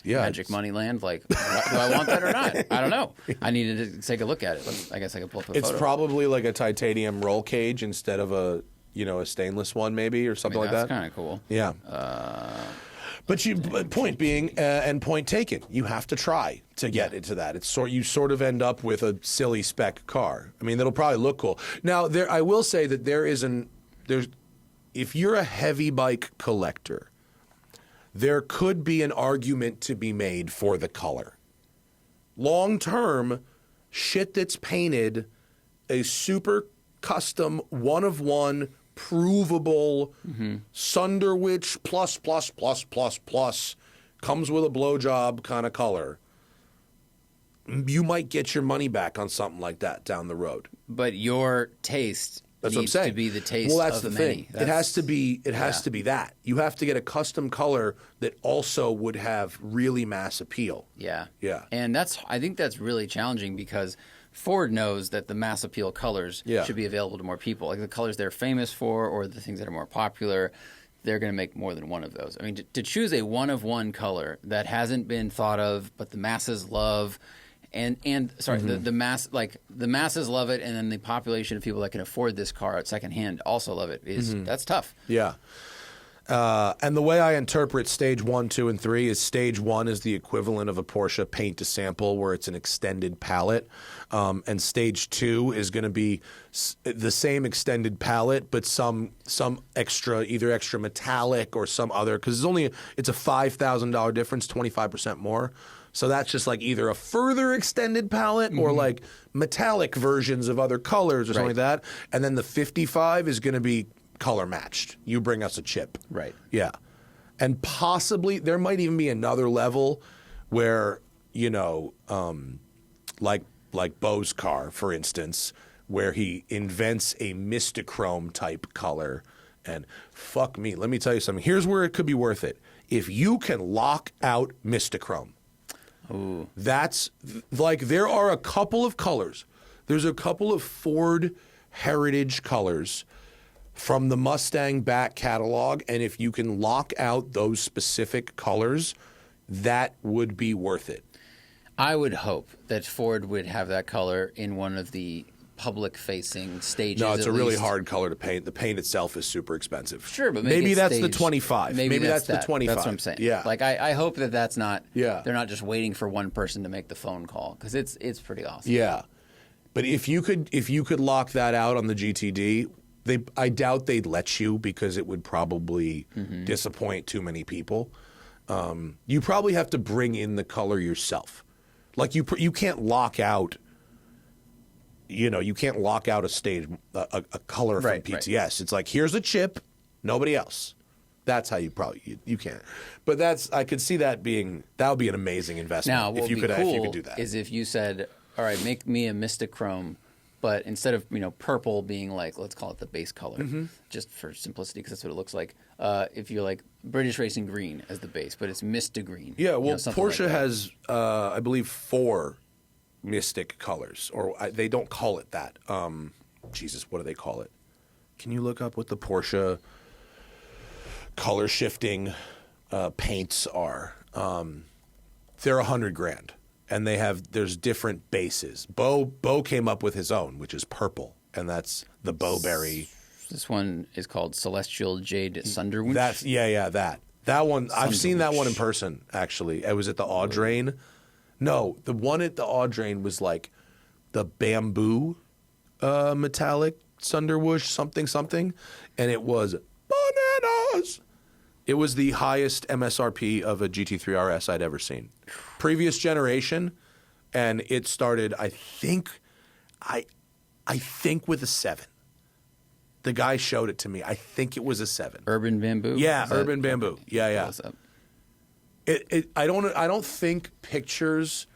Magic Money Land, do I want that or not? I don't know. I needed to take a look at it. I guess I could pull up a photo. It's probably like a titanium roll cage instead of a stainless one maybe or something like that. That's kind of cool. Yeah. But point being, and point taken, you have to try to get into that. It's you sort of end up with a silly spec car. I mean, that'll probably look cool. Now, I will say that if you're a heavy bike collector, there could be an argument to be made for the color. Long term, shit that's painted a super custom, one of one, provable, Sunderwich plus comes with a blowjob kind of color. You might get your money back on something like that down the road. But your taste That's what I'm saying. to be the taste well, that's of the many. thing. It has to be that. You have to get a custom color that also would have really mass appeal. Yeah. Yeah. And I think that's really challenging because Ford knows that the mass appeal colors should be available to more people. Like the colors they're famous for or the things that are more popular, they're going to make more than one of those. I mean, to choose a one-of-one color that hasn't been thought of but the masses love the masses love it, and then the population of people that can afford this car at secondhand also love it. That's tough. Yeah. And the way I interpret stage 1, 2, and 3 is stage 1 is the equivalent of a Porsche paint to sample, where it's an extended palette, and stage 2 is going to be the same extended palette, but some extra, either extra metallic or some other, because it's a $5,000 difference, 25% more. So that's just like either a further extended palette or like metallic versions of other colors or something like that. And then the 55 is going to be color matched. You bring us a chip. Right. Yeah. And possibly there might even be another level where, like Bo's car, for instance, where he invents a Mistachrome type color. And fuck me, let me tell you something. Here's where it could be worth it. If you can lock out Mistachrome, ooh, that's like, there are a couple of colors. There's a couple of Ford heritage colors from the Mustang back catalog, and if you can lock out those specific colors, that would be worth it. I would hope that Ford would have that color in one of the public-facing stages. No, it's a really hard color to paint. The paint itself is super expensive. Sure, but maybe that's staged. the 25. Maybe that's the 25. That's what I'm saying. Yeah, like I hope that's not. Yeah, they're not just waiting for one person to make the phone call, because it's pretty awesome. Yeah, but if you could lock that out on the GTD. I doubt they'd let you, because it would probably disappoint too many people. You probably have to bring in the color yourself. Like you can't lock out. You can't lock out a stage a color from PTS. Right. It's like, here's a chip, nobody else. That's how you can't. But I could see that would be an amazing investment. Now, if you could do that. Is if you said, all right, make me a Mistachrome. But instead of purple being like, let's call it the base color, just for simplicity, because that's what it looks like. If you're like British Racing Green as the base, but it's Mista Green. Yeah, well, Porsche has, I believe, 4 Mystic colors, or they don't call it that. Jesus, what do they call it? Can you look up what the Porsche color shifting paints are? They're $100,000. And there's different bases. Bo came up with his own, which is purple, and that's the Bowberry. This one is called Celestial Jade Sunderwich. That one. I've seen that one in person, actually. It was at the Audrain. No, the one at the Audrain was like the bamboo metallic Sunderwich something, and it was bananas. It was the highest MSRP of a GT3 RS I'd ever seen. Previous generation, and it started, I think with a 7. The guy showed it to me. I think it was a 7. Urban Bamboo? Yeah, Urban Bamboo. Yeah. I don't think pictures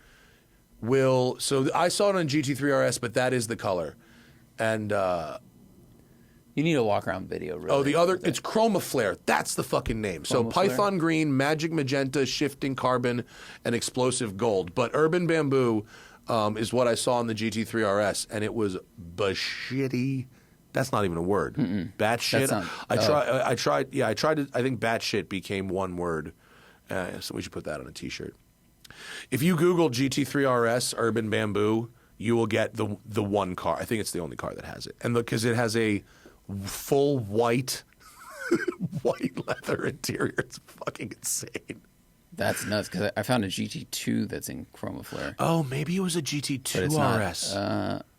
will. So I saw it on GT3 RS, but that is the color, and. You need a walk-around video, really. It's Chroma Flare. That's the fucking name. So Python Green, Magic Magenta, Shifting Carbon, and Explosive Gold. But Urban Bamboo is what I saw in the GT3 RS, and it was bashitty. That's not even a word. Batshit. I tried. Yeah, I tried to. I think batshit became one word. So we should put that on a T-shirt. If you Google GT3 RS Urban Bamboo, you will get the one car. I think it's the only car that has it, and because it has a full white leather interior. It's fucking insane. That's nuts, because I found a GT2 that's in Chroma Flare. Oh, maybe it was a GT2 RS.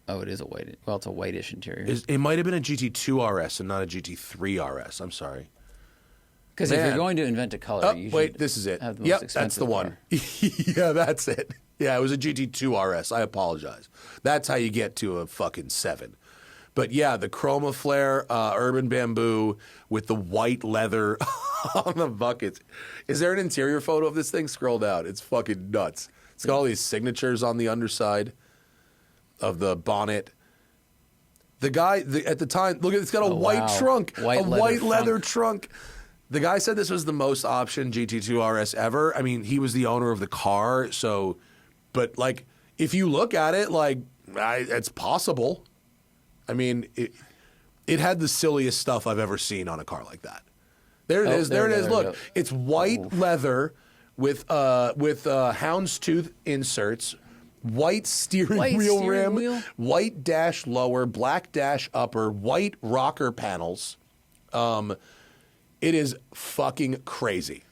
It is a white. Well, it's a whitish interior. It might have been a GT2 RS and not a GT3 RS. I'm sorry. Because if you're going to invent a color, you should this is it. have the most expensive that's the one. Yeah, that's it. Yeah, it was a GT2 RS. I apologize. That's how you get to a fucking 7. But yeah, the Chroma Flare Urban Bamboo with the white leather on the buckets. Is there an interior photo of this thing? Scroll down. It's fucking nuts. It's got all these signatures on the underside of the bonnet. The guy at the time, look, it's got a white trunk, white leather trunk. The guy said this was the most optioned GT2 RS ever. I mean, he was the owner of the car, so. But like, if you look at it, like, it's possible. I mean, it had the silliest stuff I've ever seen on a car like that. There it is. There it is. Look, it's white leather with houndstooth inserts, white steering wheel rim, white dash lower, black dash upper, white rocker panels. It is fucking crazy.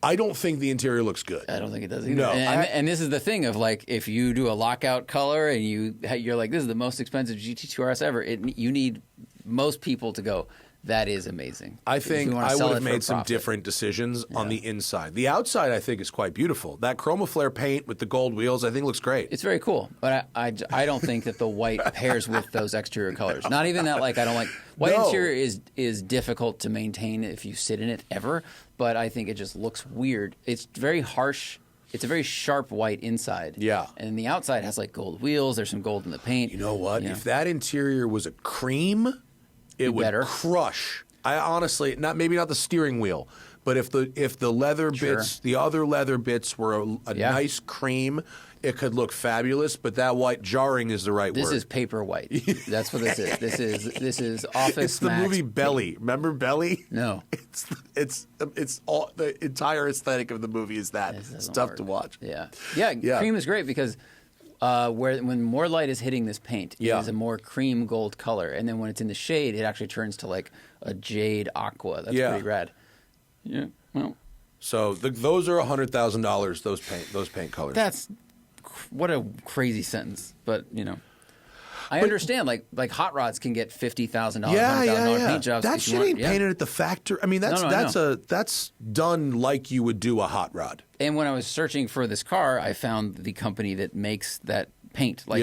I don't think the interior looks good. I don't think it does either. No, and this is the thing of like, if you do a lockout color and you're like, this is the most expensive GT2 RS ever, you need most people to go, that is amazing. I think I would have made some different decisions on the inside. The outside, I think, is quite beautiful. That Chromaflare paint with the gold wheels, I think, looks great. It's very cool, but I don't think that the white pairs with those exterior colors. Not even that, like, I don't like... White interior is difficult to maintain if you sit in it ever, but I think it just looks weird. It's very harsh. It's a very sharp white inside. Yeah. And the outside has, like, gold wheels. There's some gold in the paint. You know what? If that interior was a cream... It would crush. I honestly, maybe not the steering wheel, but if the leather bits, the other leather bits were a nice cream, it could look fabulous. But that white jarring is the right word. This is paper white. That's what this is. This is Office It's the Max movie Belly. Remember Belly? No. It's all the entire aesthetic of the movie is that. It's tough to watch. Yeah. Cream is great because. When more light is hitting this paint, it is a more cream gold color, and then when it's in the shade, it actually turns to like a jade aqua. That's pretty rad. Yeah. Well, so those are $100,000. Those paint colors. That's what a crazy sentence, but you know. I understand, like hot rods can get $50,000, $100,000 paint jobs. That shit ain't painted at the factory. I mean, that's done like you would do a hot rod. And when I was searching for this car, I found the company that makes that paint. Like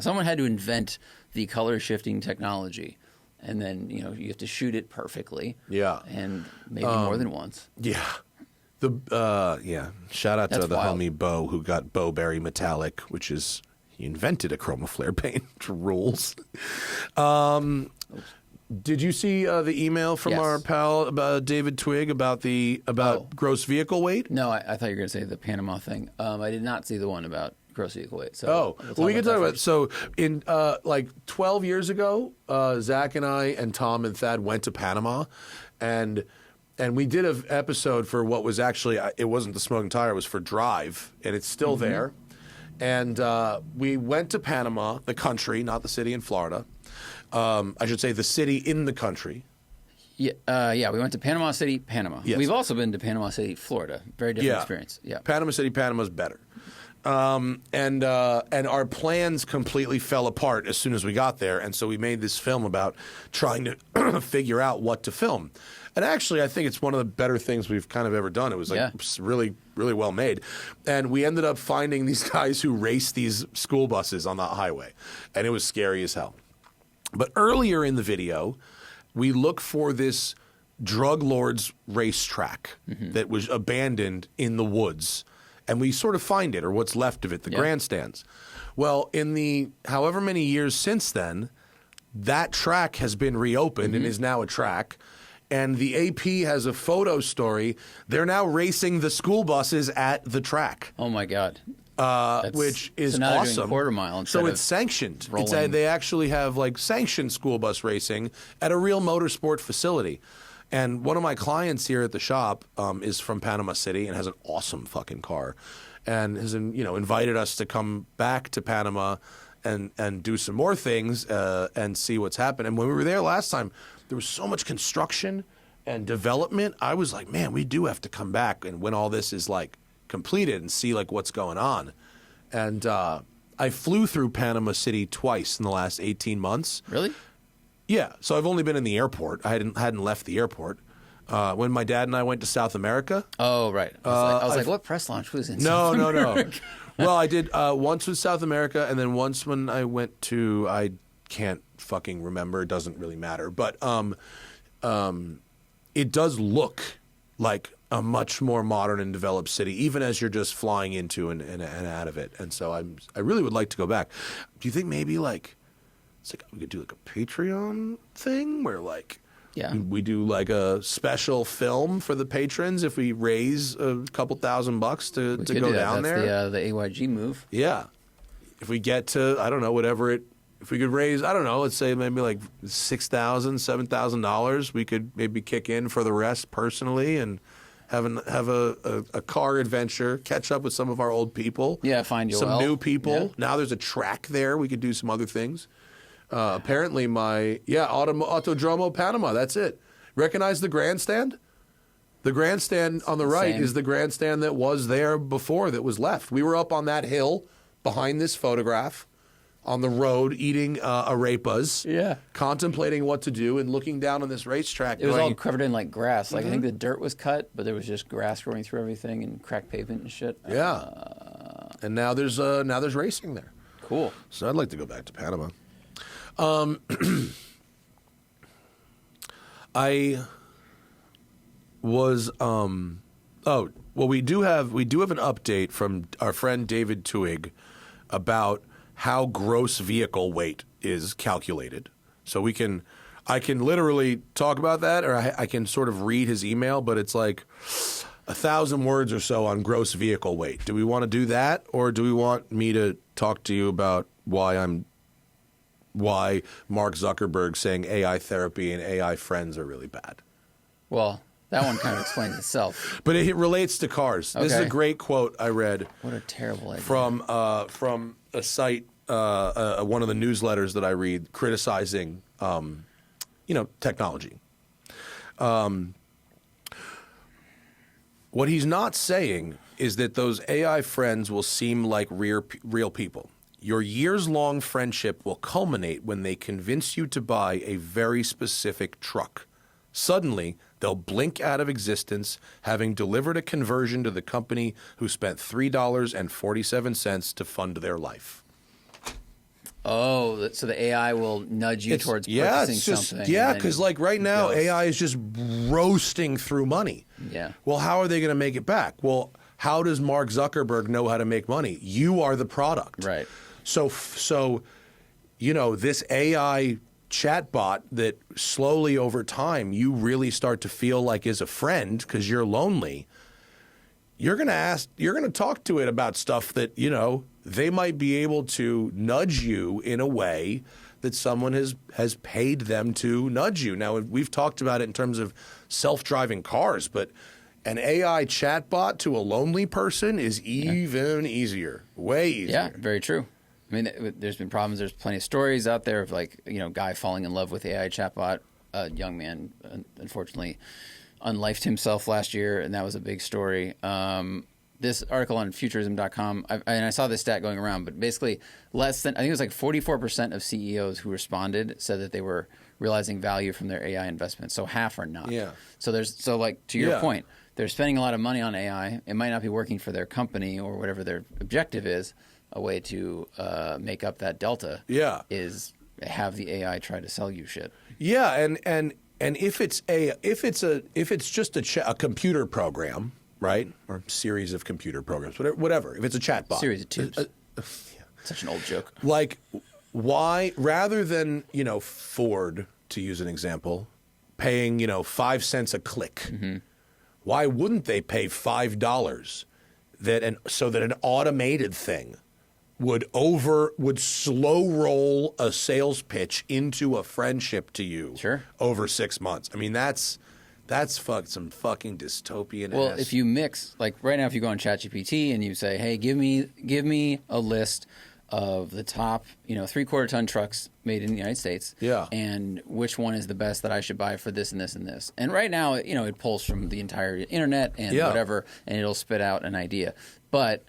someone had to invent the color shifting technology, and then you have to shoot it perfectly. Yeah, and maybe more than once. Yeah. Shout out to the homie Bo who got Bowberry Metallic, which is. He invented a Chromaflare paint. Rules. Did you see the email from our pal David Twigg about gross vehicle weight? No, I thought you were going to say the Panama thing. I did not see the one about gross vehicle weight. So we can talk about it. So in like 12 years ago, Zach and I and Tom and Thad went to Panama, and we did an episode for what was actually it wasn't the Smoking Tire, it was for Drive, and it's still there. And we went to Panama, the country, not the city in Florida. I should say the city in the country. Yeah, we went to Panama City, Panama. Yes. We've also been to Panama City, Florida. Very different experience. Yeah, Panama City, Panama's better. And our plans completely fell apart as soon as we got there. And so we made this film about trying to figure out what to film. And actually, I think it's one of the better things we've kind of ever done. It was really, really well made. And we ended up finding these guys who race these school buses on the highway. And it was scary as hell. But earlier in the video, we look for this drug lord's racetrack that was abandoned in the woods. And we sort of find it, or what's left of it, the grandstands. Well, in the however many years since then, that track has been reopened and is now a track. And the AP has a photo story. They're now racing the school buses at the track. Oh, my God. Which is so now awesome. They're doing quarter mile so it's sanctioned. They actually have like sanctioned school bus racing at a real motorsport facility. And one of my clients here at the shop is from Panama City and has an awesome fucking car, and has invited us to come back to Panama and do some more things and see what's happened. And when we were there last time, there was so much construction and development. I was like, man, we do have to come back and when all this is like completed and see like what's going on. And I flew through Panama City twice in the last 18 months. Really? Yeah. So I've only been in the airport. I hadn't left the airport. When my dad and I went to South America. Oh, right. I was like, what press launch was in South America? No. Well, I did once with South America, and then once when I went to, I can't fucking remember. It doesn't really matter. But it does look like a much more modern and developed city, even as you're just flying into and out of it. And so I really would like to go back. Do you think maybe like we could do like a Patreon thing where like we do like a special film for the patrons if we raise a couple $1,000 to go down there? That's the AYG move. Yeah. If we get to, I don't know, if we could raise, I don't know, let's say maybe like $6,000, $7,000, we could maybe kick in for the rest personally and have a car adventure, catch up with some of our old people. Yeah, find some new people. Yeah. Now there's a track there. We could do some other things. Apparently Autodromo Panama, that's it. Recognize the grandstand? The grandstand on the right Same. is the grandstand that was there before that was left. We were up on that hill behind this photograph on the road eating arepas, contemplating what to do and looking down on this racetrack. It was all covered in like grass. Like I think the dirt was cut, but there was just grass growing through everything and cracked pavement and shit. Yeah. And now there's racing there. Cool. So I'd like to go back to Panama. I was we do have an update from our friend David Tuig about how gross vehicle weight is calculated. So I can literally talk about that, or I can sort of read his email, but it's like 1,000 words or so on gross vehicle weight. Do we want to do that, or do we want me to talk to you about why Mark Zuckerberg saying AI therapy and AI friends are really bad? Well, that one kind of explains itself. But it relates to cars. Okay. This is a great quote I read. What a terrible idea. From a site, one of the newsletters that I read, criticizing, technology. What he's not saying is that those AI friends will seem like real people. Your years-long friendship will culminate when they convince you to buy a very specific truck. Suddenly, they'll blink out of existence, having delivered a conversion to the company who spent $3.47 to fund their life. Oh, so the AI will nudge you towards purchasing something. Yeah, because like right now, AI is just roasting through money. Yeah. Well, how are they going to make it back? Well, how does Mark Zuckerberg know how to make money? You are the product. Right. So this AI chatbot that slowly over time you really start to feel like is a friend because you're lonely, you're going to talk to it about stuff that, they might be able to nudge you in a way that someone has paid them to nudge you. Now, we've talked about it in terms of self-driving cars, but an AI chatbot to a lonely person is even easier, way easier. Yeah, very true. I mean, there's been problems. There's plenty of stories out there of guy falling in love with AI chatbot. A young man, unfortunately, unlifed himself last year, and that was a big story. This article on futurism.com, and I saw this stat going around, but basically I think it was like 44% of CEOs who responded said that they were realizing value from their AI investments. So half are not. Yeah. So to your point, they're spending a lot of money on AI. It might not be working for their company or whatever their objective is. A way to make up that delta is have the AI try to sell you shit. Yeah, and if it's just a computer program, right, or series of computer programs, whatever. If it's a chatbot, series of tubes. Such an old joke. Like, why rather than Ford, to use an example, paying 5 cents a click, why wouldn't they pay $5 so that an automated thing would slow roll a sales pitch into a friendship to you over 6 months? I mean, that's some fucking dystopian. Well, if you mix, like right now, if you go on ChatGPT and you say, "Hey, give me a list of the top 3/4 ton trucks made in the United States, and which one is the best that I should buy for this and this and this," and right now, it pulls from the entire internet and whatever, and it'll spit out an idea. But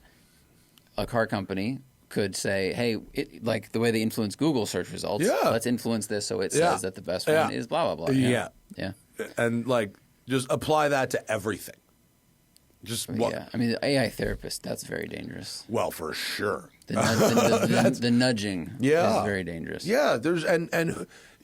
a car company could say, hey, like the way they influence Google search results, let's influence this so it says that the best one is blah, blah, blah. Yeah. And just apply that to everything. I mean, the AI therapist, that's very dangerous. Well, for sure. The nudging is very dangerous. Yeah,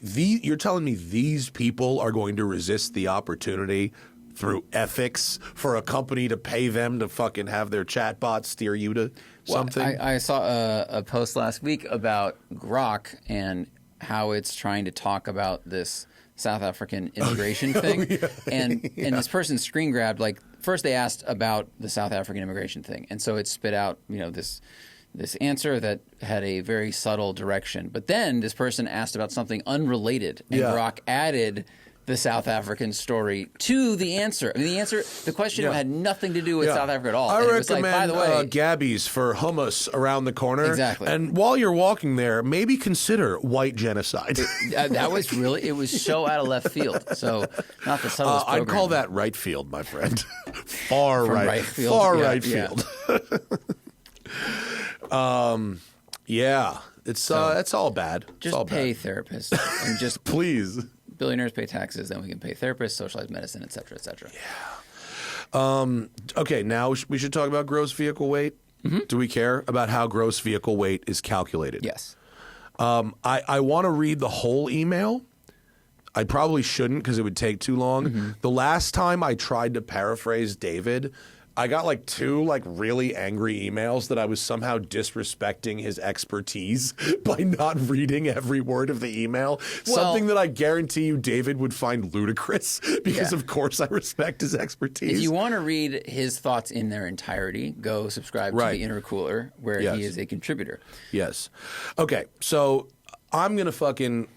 you're telling me these people are going to resist the opportunity through ethics for a company to pay them to fucking have their chatbot steer you to something? Well, I saw a post last week about Grok and how it's trying to talk about this South African immigration thing. And this person screen grabbed, first they asked about the South African immigration thing. And so it spit out, this answer that had a very subtle direction. But then this person asked about something unrelated. And Grok added the South African story to the answer. I mean, the question had nothing to do with South Africa at all. I and recommend it was like, by the way, Gabby's for hummus around the corner. Exactly. And while you're walking there, maybe consider white genocide. That was really, it was so out of left field. So not the subtlest I'd call program. that right field, my friend. Far From right. right field. Far Yeah, right yeah. field. It's all bad. It's Just all pay bad. therapists and just Please. billionaires pay taxes, then we can pay therapists, socialized medicine, et cetera, et cetera. Okay, now we should talk about gross vehicle weight. Mm-hmm. Do we care about how gross vehicle weight is calculated? Yes. I want to read the whole email. I probably shouldn't because it would take too long. Mm-hmm. The last time I tried to paraphrase David, I got like 2 really angry emails that I was somehow disrespecting his expertise by not reading every word of the email. Something that I guarantee you David would find ludicrous because of course I respect his expertise. If you want to read his thoughts in their entirety, go subscribe to the Intercooler where he is a contributor. Yes. Okay, so I'm going to fucking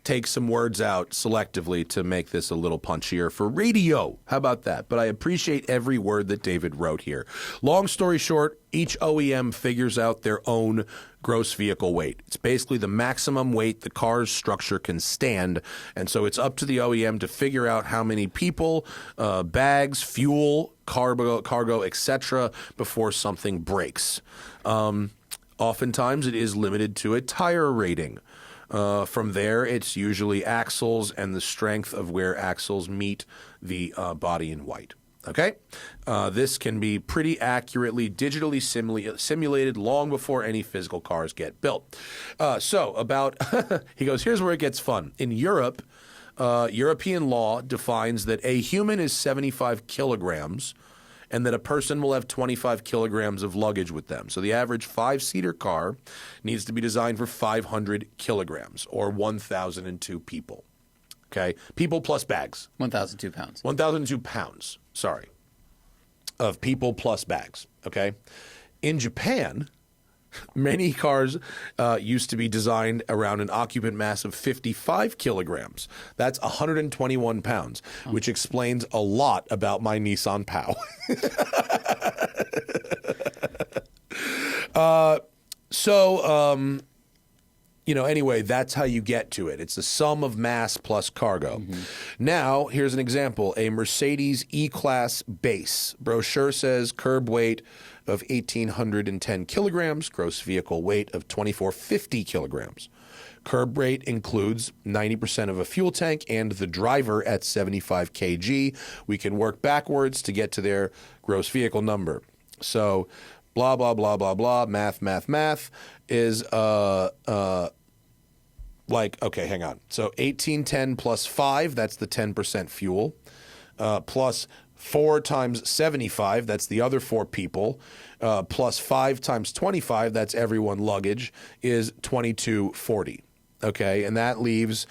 take some words out selectively to make this a little punchier for radio. How about that? But I appreciate every word that David wrote here. Long story short, each OEM figures out their own gross vehicle weight. It's basically the maximum weight the car's structure can stand, and so it's up to the OEM to figure out how many people, bags, fuel, cargo, etc. before something breaks. Oftentimes it is limited to a tire rating. From there, it's usually axles and the strength of where axles meet the body in white. Okay? This can be pretty accurately digitally simulated long before any physical cars get built. He goes, here's where it gets fun. In Europe, European law defines that a human is 75 kilograms and that a person will have 25 kilograms of luggage with them. So the average 5-seater car needs to be designed for 500 kilograms, or 1,002 people. Okay? People plus bags. 1,002 pounds. 1,002 pounds, sorry, of people plus bags. Okay? In Japan, many cars used to be designed around an occupant mass of 55 kilograms. That's 121 pounds, which explains a lot about my Nissan POW. Anyway, that's how you get to it. It's the sum of mass plus cargo. Mm-hmm. Now, here's an example. A Mercedes E-Class base. Brochure says curb weight of 1,810 kilograms, gross vehicle weight of 2,450 kilograms. Curb rate includes 90% of a fuel tank and the driver at 75 kg. We can work backwards to get to their gross vehicle number. So, blah, blah, blah, blah, blah, math is, okay, hang on. So 1810 plus 5, that's the 10% fuel, plus 4 times 75, that's the other 4 people, plus 5 times 25, that's everyone luggage, is 2240. Okay, and that leaves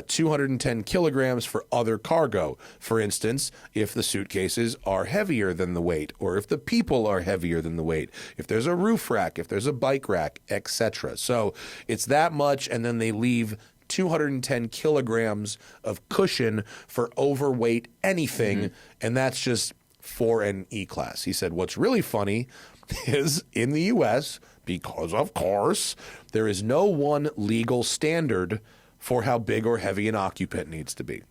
210 kilograms for other cargo. For instance, if the suitcases are heavier than the weight, or if the people are heavier than the weight, if there's a roof rack, if there's a bike rack, etc. So it's that much, and then they leave 210 kilograms of cushion for overweight anything, and that's just for an E-Class. He said, what's really funny is in the U.S., because of course, there is no one legal standard for how big or heavy an occupant needs to be.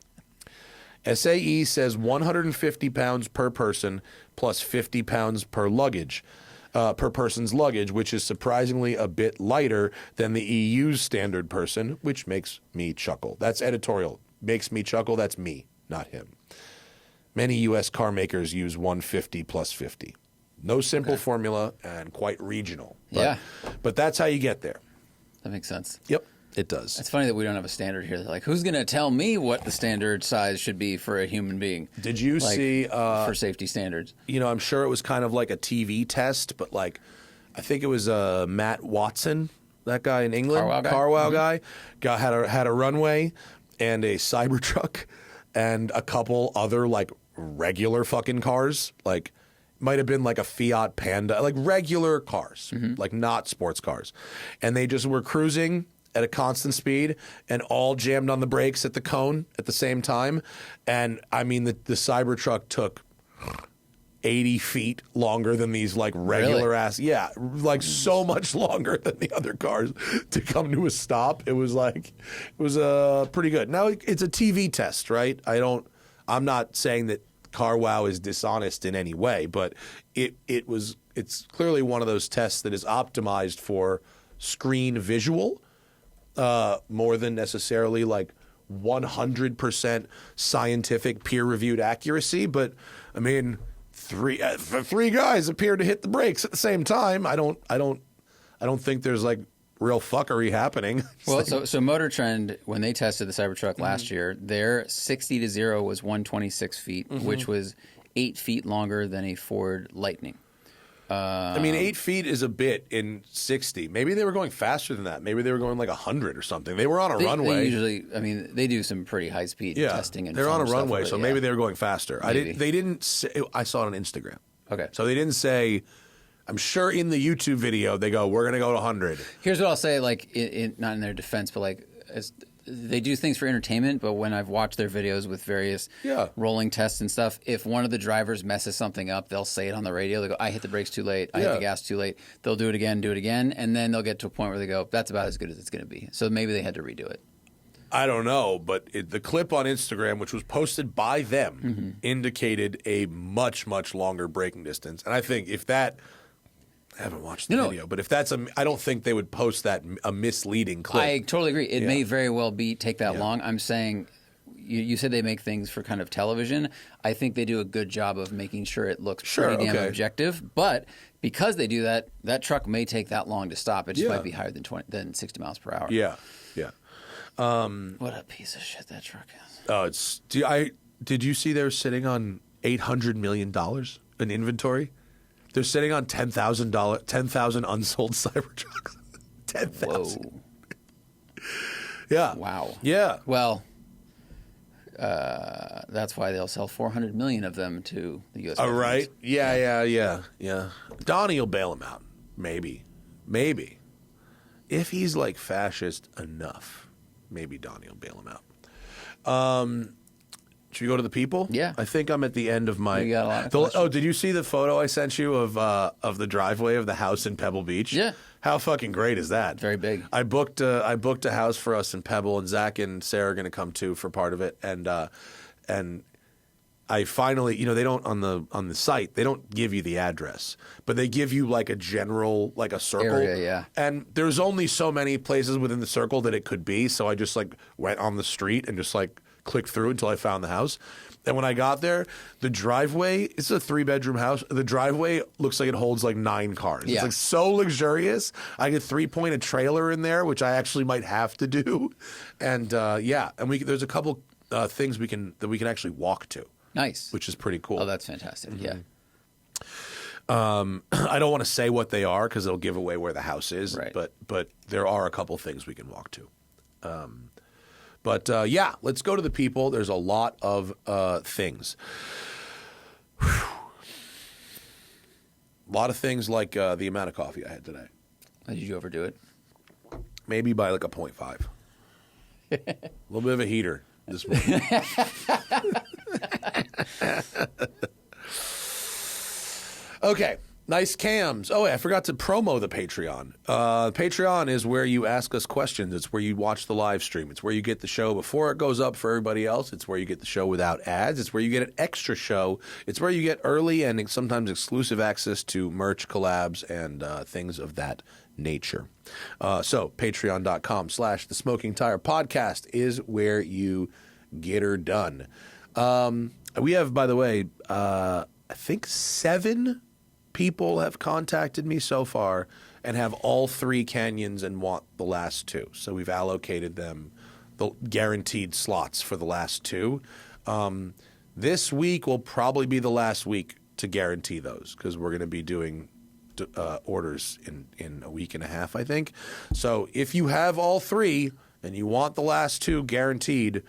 SAE says 150 pounds per person plus 50 pounds per luggage. Per person's luggage, which is surprisingly a bit lighter than the EU's standard person, which makes me chuckle. That's editorial. Makes me chuckle, that's me, not him. Many U.S. car makers use 150 plus 50. No simple formula and quite regional. But that's how you get there. That makes sense. Yep, it does. It's funny that we don't have a standard here. They're like, who's going to tell me what the standard size should be for a human being? Did you see... for safety standards. I'm sure it was kind of like a TV test, but I think it was Matt Watson, that guy in England. Carwow guy. Had a runway and a Cybertruck and a couple other regular fucking cars. Might have been like a Fiat Panda, regular cars, not sports cars. And they just were cruising at a constant speed and all jammed on the brakes at the cone at the same time. And I mean, the Cybertruck took 80 feet longer than these like regular ass. Yeah. Like so much longer than the other cars to come to a stop. It was pretty good. Now it's a TV test, right? I'm not saying that CarWow is dishonest in any way, but it's clearly one of those tests that is optimized for screen visual more than necessarily like 100% scientific peer-reviewed accuracy. But I mean, three guys appeared to hit the brakes at the same time. I don't think there's like real fuckery happening. Well, so Motor Trend, when they tested the Cybertruck last year, their 60 to 0 was 126 feet, which was 8 feet longer than a Ford Lightning. I mean, 8 feet is a bit in 60. Maybe they were going faster than that. Maybe they were going like 100 or something. They were on a runway. They usually, I mean, they do some pretty high speed testing. And they're on a runway, stuff, so maybe they were going faster. They didn't say, I saw it on Instagram. Okay. So they didn't say, I'm sure in the YouTube video they go, we're going to go to 100. Here's what I'll say, like, not in their defense, but like, they do things for entertainment, but when I've watched their videos with various rolling tests and stuff, if one of the drivers messes something up, they'll say it on the radio. They go, I hit the brakes too late. I hit the gas too late. They'll do it again, and then they'll get to a point where they go, that's about as good as it's going to be. So maybe they had to redo it. I don't know, but the clip on Instagram, which was posted by them, indicated a much, much longer braking distance. And I think if that... I haven't watched the video, but if that's I don't think they would post that a misleading clip. I totally agree. It may very well take that long. I'm saying, you said they make things for kind of television. I think they do a good job of making sure it looks pretty damn objective. But because they do that, that truck may take that long to stop. It just might be higher than 60 miles per hour. Yeah. What a piece of shit that truck is. Oh, did you see they're sitting on $800 million in inventory? They're sitting on 10,000 unsold Cybertrucks. 10,000. Whoa. Yeah. Wow. Yeah. Well, that's why they'll sell 400 million of them to the U.S. government. Right. Yeah. Donnie will bail him out. Maybe. If he's like fascist enough, maybe Donnie will bail him out. Should we go to the people? Yeah. I think I'm at the end of my... We got a lot of questions. Did you see the photo I sent you of the driveway of the house in Pebble Beach? Yeah. How fucking great is that? Very big. I booked a house for us in Pebble, and Zach and Sarah are going to come too for part of it. And I finally, they don't on the site, they don't give you the address, but they give you like a general, like a circle. Area, yeah. And there's only so many places within the circle that it could be, so I just like went on the street and just like clicked through until I found the house. And when I got there, the driveway, it's a 3-bedroom house. The driveway looks like it holds like 9 cars. Yeah. It's like so luxurious. I could 3-point a trailer in there, which I actually might have to do. And and there's a couple things we can actually walk to. Nice. Which is pretty cool. Oh, that's fantastic. Yeah. I don't want to say what they are because it'll give away where the house is. Right. But there are a couple things we can walk to. But let's go to the people. There's a lot of things. Whew. A lot of things like the amount of coffee I had today. Did you overdo it? Maybe by like a 0.5. A little bit of a heater this morning. Okay. Nice cams. Oh, I forgot to promo the Patreon. Patreon is where you ask us questions. It's where you watch the live stream. It's where you get the show before it goes up for everybody else. It's where you get the show without ads. It's where you get an extra show. It's where you get early and sometimes exclusive access to merch collabs and things of that nature. So patreon.com/The Smoking Tire Podcast is where you get her done. We have, by the way, I think 7 people have contacted me so far and have all 3 canyons and want the last 2. So we've allocated them the guaranteed slots for the last 2. This week will probably be the last week to guarantee those because we're going to be doing orders in a week and a half, I think. So if you have all 3 and you want the last 2 guaranteed,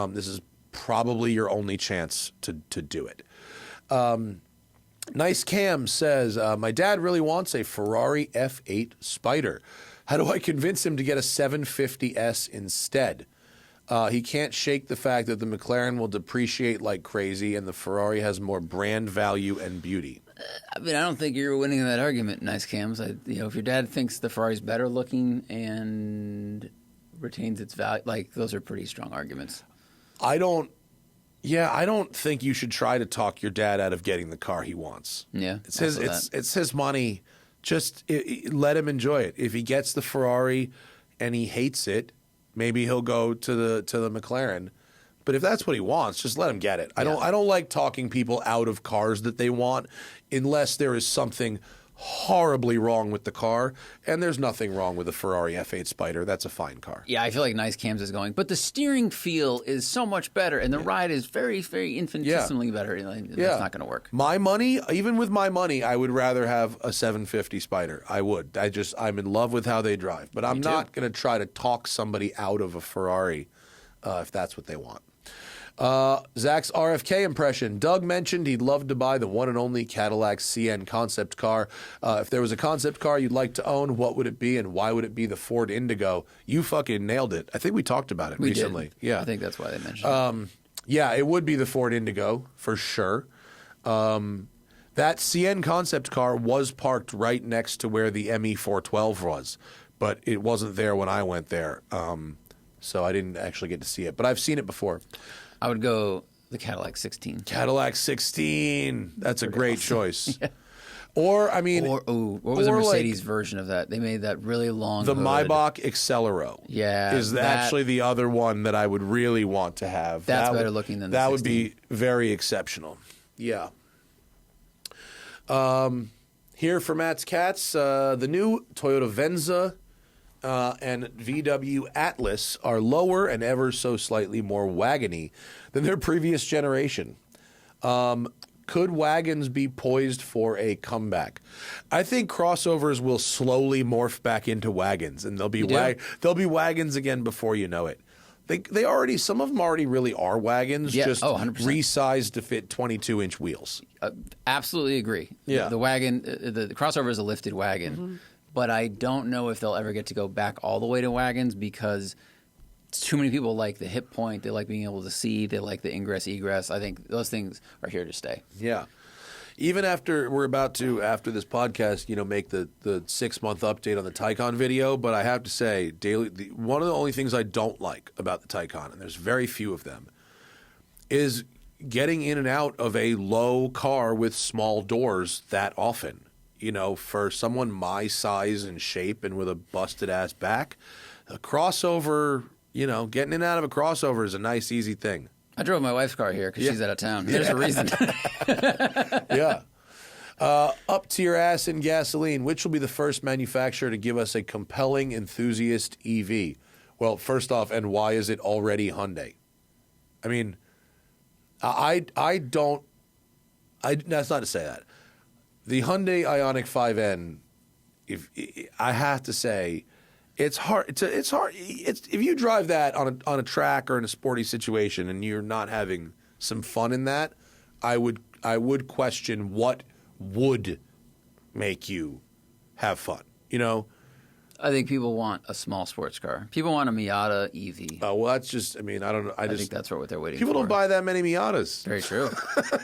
this is probably your only chance to do it. Nice Cam says, my dad really wants a Ferrari F8 Spider. How do I convince him to get a 750S instead? He can't shake the fact that the McLaren will depreciate like crazy and the Ferrari has more brand value and beauty. I mean, I don't think you're winning that argument, Nice Cams. If your dad thinks the Ferrari's better looking and retains its value, like, those are pretty strong arguments. I don't think you should try to talk your dad out of getting the car he wants. Yeah, it's his money. Just let him enjoy it. If he gets the Ferrari and he hates it, maybe he'll go to the McLaren. But if that's what he wants, just let him get it. I don't like talking people out of cars that they want unless there is something horribly wrong with the car, and there's nothing wrong with a Ferrari F8 Spider. That's a fine car. Yeah, I feel like Nice Cams is going, but the steering feel is so much better, and the ride is very, very infinitesimally better. That's not going to work. My money, even with my money, I would rather have a 750 Spider. I would. I'm in love with how they drive, but I'm not going to try to talk somebody out of a Ferrari if that's what they want. Zach's RFK impression. Doug mentioned he'd love to buy the one and only Cadillac CN concept car. If there was a concept car you'd like to own, what would it be and why would it be the Ford Indigo? You fucking nailed it. I think we talked about it recently. Did. Yeah. I think that's why they mentioned it. Yeah, it would be the Ford Indigo for sure. That CN concept car was parked right next to where the ME412 was, but it wasn't there when I went there. So I didn't actually get to see it, but I've seen it before. I would go the Cadillac 16. Cadillac 16. That's a great choice. Yeah. Or, I mean... what was the Mercedes version of that? They made that really long The hood. Maybach Accelero. Yeah. Is actually the other one that I would really want to have. That's better looking than the 16. That would be very exceptional. Yeah. Here for Matt's Cats, the new Toyota Venza and VW Atlas are lower and ever so slightly more wagony than their previous generation. Could wagons be poised for a comeback? I think crossovers will slowly morph back into wagons, and they'll be wagons again before you know it. Some of them already really are wagons, just 100%. resized to fit 22-inch wheels. Absolutely agree. Yeah. The wagon, the crossover is a lifted wagon. Mm-hmm. But I don't know if they'll ever get to go back all the way to wagons because too many people like the hip point. They like being able to see. They like the ingress, egress. I think those things are here to stay. Yeah. Even after we're about to, after this podcast, make the 6-month update on the Taycan video. But I have to say, one of the only things I don't like about the Taycan, and there's very few of them, is getting in and out of a low car with small doors that often. For someone my size and shape and with a busted-ass back, a crossover, getting in and out of a crossover is a nice, easy thing. I drove my wife's car here because she's out of town. There's a reason. Yeah. Up to your ass in gasoline. Which will be the first manufacturer to give us a compelling enthusiast EV? Well, first off, and why is it already Hyundai? I mean, that's not to say that. The Hyundai Ioniq 5N, I have to say, it's hard. It's hard. If you drive that on a track or in a sporty situation and you're not having some fun in that, I would question what would make you have fun. I think people want a small sports car. People want a Miata EV. Oh, well, that's just. I mean, I don't know. I think that's what they're waiting for. People don't buy that many Miatas. Very true.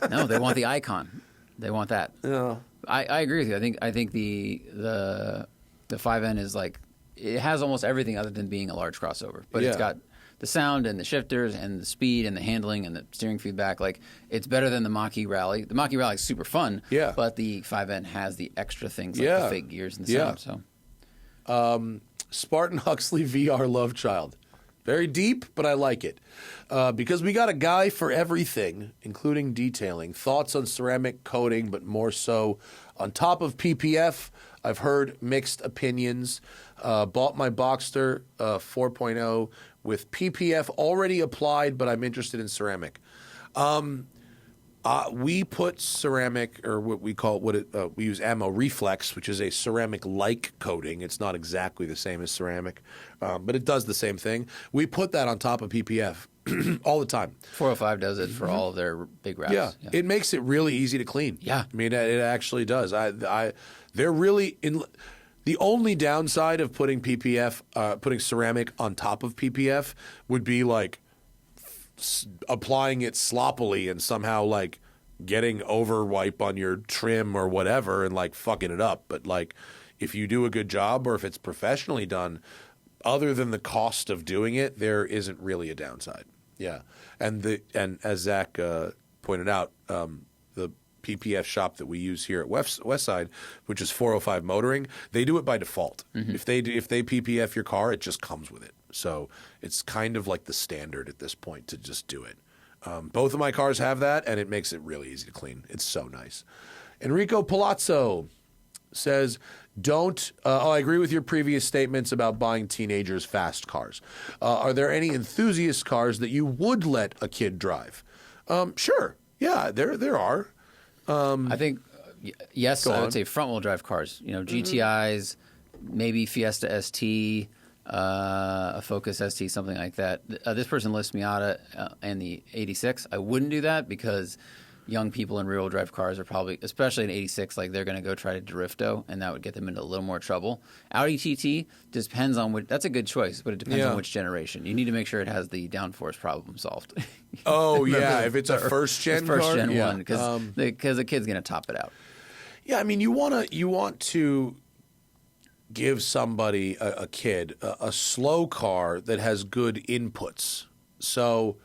No, they want the Icon. They want that. Yeah. I agree with you. I think the 5N is like, it has almost everything other than being a large crossover. But it's got the sound and the shifters and the speed and the handling and the steering feedback. Like, it's better than the Mach-E Rally. The Mach-E Rally is super fun. Yeah. But the 5N has the extra things like the fake gears and the sound. So. Spartan Huxley VR love child. Very deep, but I like it. Because we got a guy for everything, including detailing. Thoughts on ceramic coating, but more so on top of PPF. I've heard mixed opinions. Bought my Boxster 4.0 with PPF already applied, but I'm interested in ceramic. We put ceramic, or what we call we use Ammo Reflex, which is a ceramic-like coating. It's not exactly the same as ceramic, but it does the same thing. We put that on top of PPF all the time. 405 does it for all of their big wraps. Yeah, it makes it really easy to clean. Yeah, I mean, it actually does. They're really The only downside of putting putting ceramic on top of PPF would be like applying it sloppily and somehow like getting over wipe on your trim or whatever and like fucking it up. But like if you do a good job or if it's professionally done, other than the cost of doing it, there isn't really a downside. Yeah, and as Zach pointed out, the PPF shop that we use here at Westside, which is 405 Motoring, they do it by default. If they PPF your car, it just comes with it. So it's kind of like the standard at this point to just do it. Both of my cars have that, and it makes it really easy to clean. It's so nice. Enrico Palazzo says, I agree with your previous statements about buying teenagers fast cars. Are there any enthusiast cars that you would let a kid drive? Sure. Yeah, there are. I think, yes, I would say front-wheel drive cars. GTIs, maybe Fiesta ST, a Focus ST, something like that. This person lists Miata and the 86. I wouldn't do that because young people in rear-wheel drive cars are probably, especially in 86, like they're going to go try to drifto, and that would get them into a little more trouble. Audi TT depends on which. That's a good choice, but it depends on which generation. You need to make sure it has the downforce problem solved. Oh yeah, if it's a first gen one, because the kid's going to top it out. Yeah, I mean you want to give somebody a kid a slow car that has good inputs. So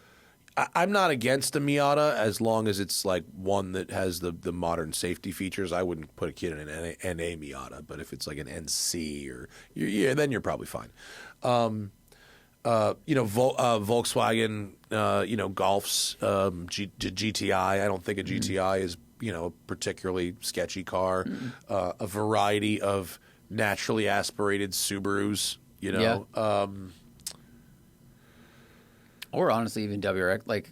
I'm not against a Miata as long as it's like one that has the modern safety features. I wouldn't put a kid in an NA Miata, but if it's like an NC or then you're probably fine. Volkswagen, Golfs, GTI. I don't think a GTI is a particularly sketchy car. A variety of naturally aspirated Subarus. Or honestly, even WRX. Like,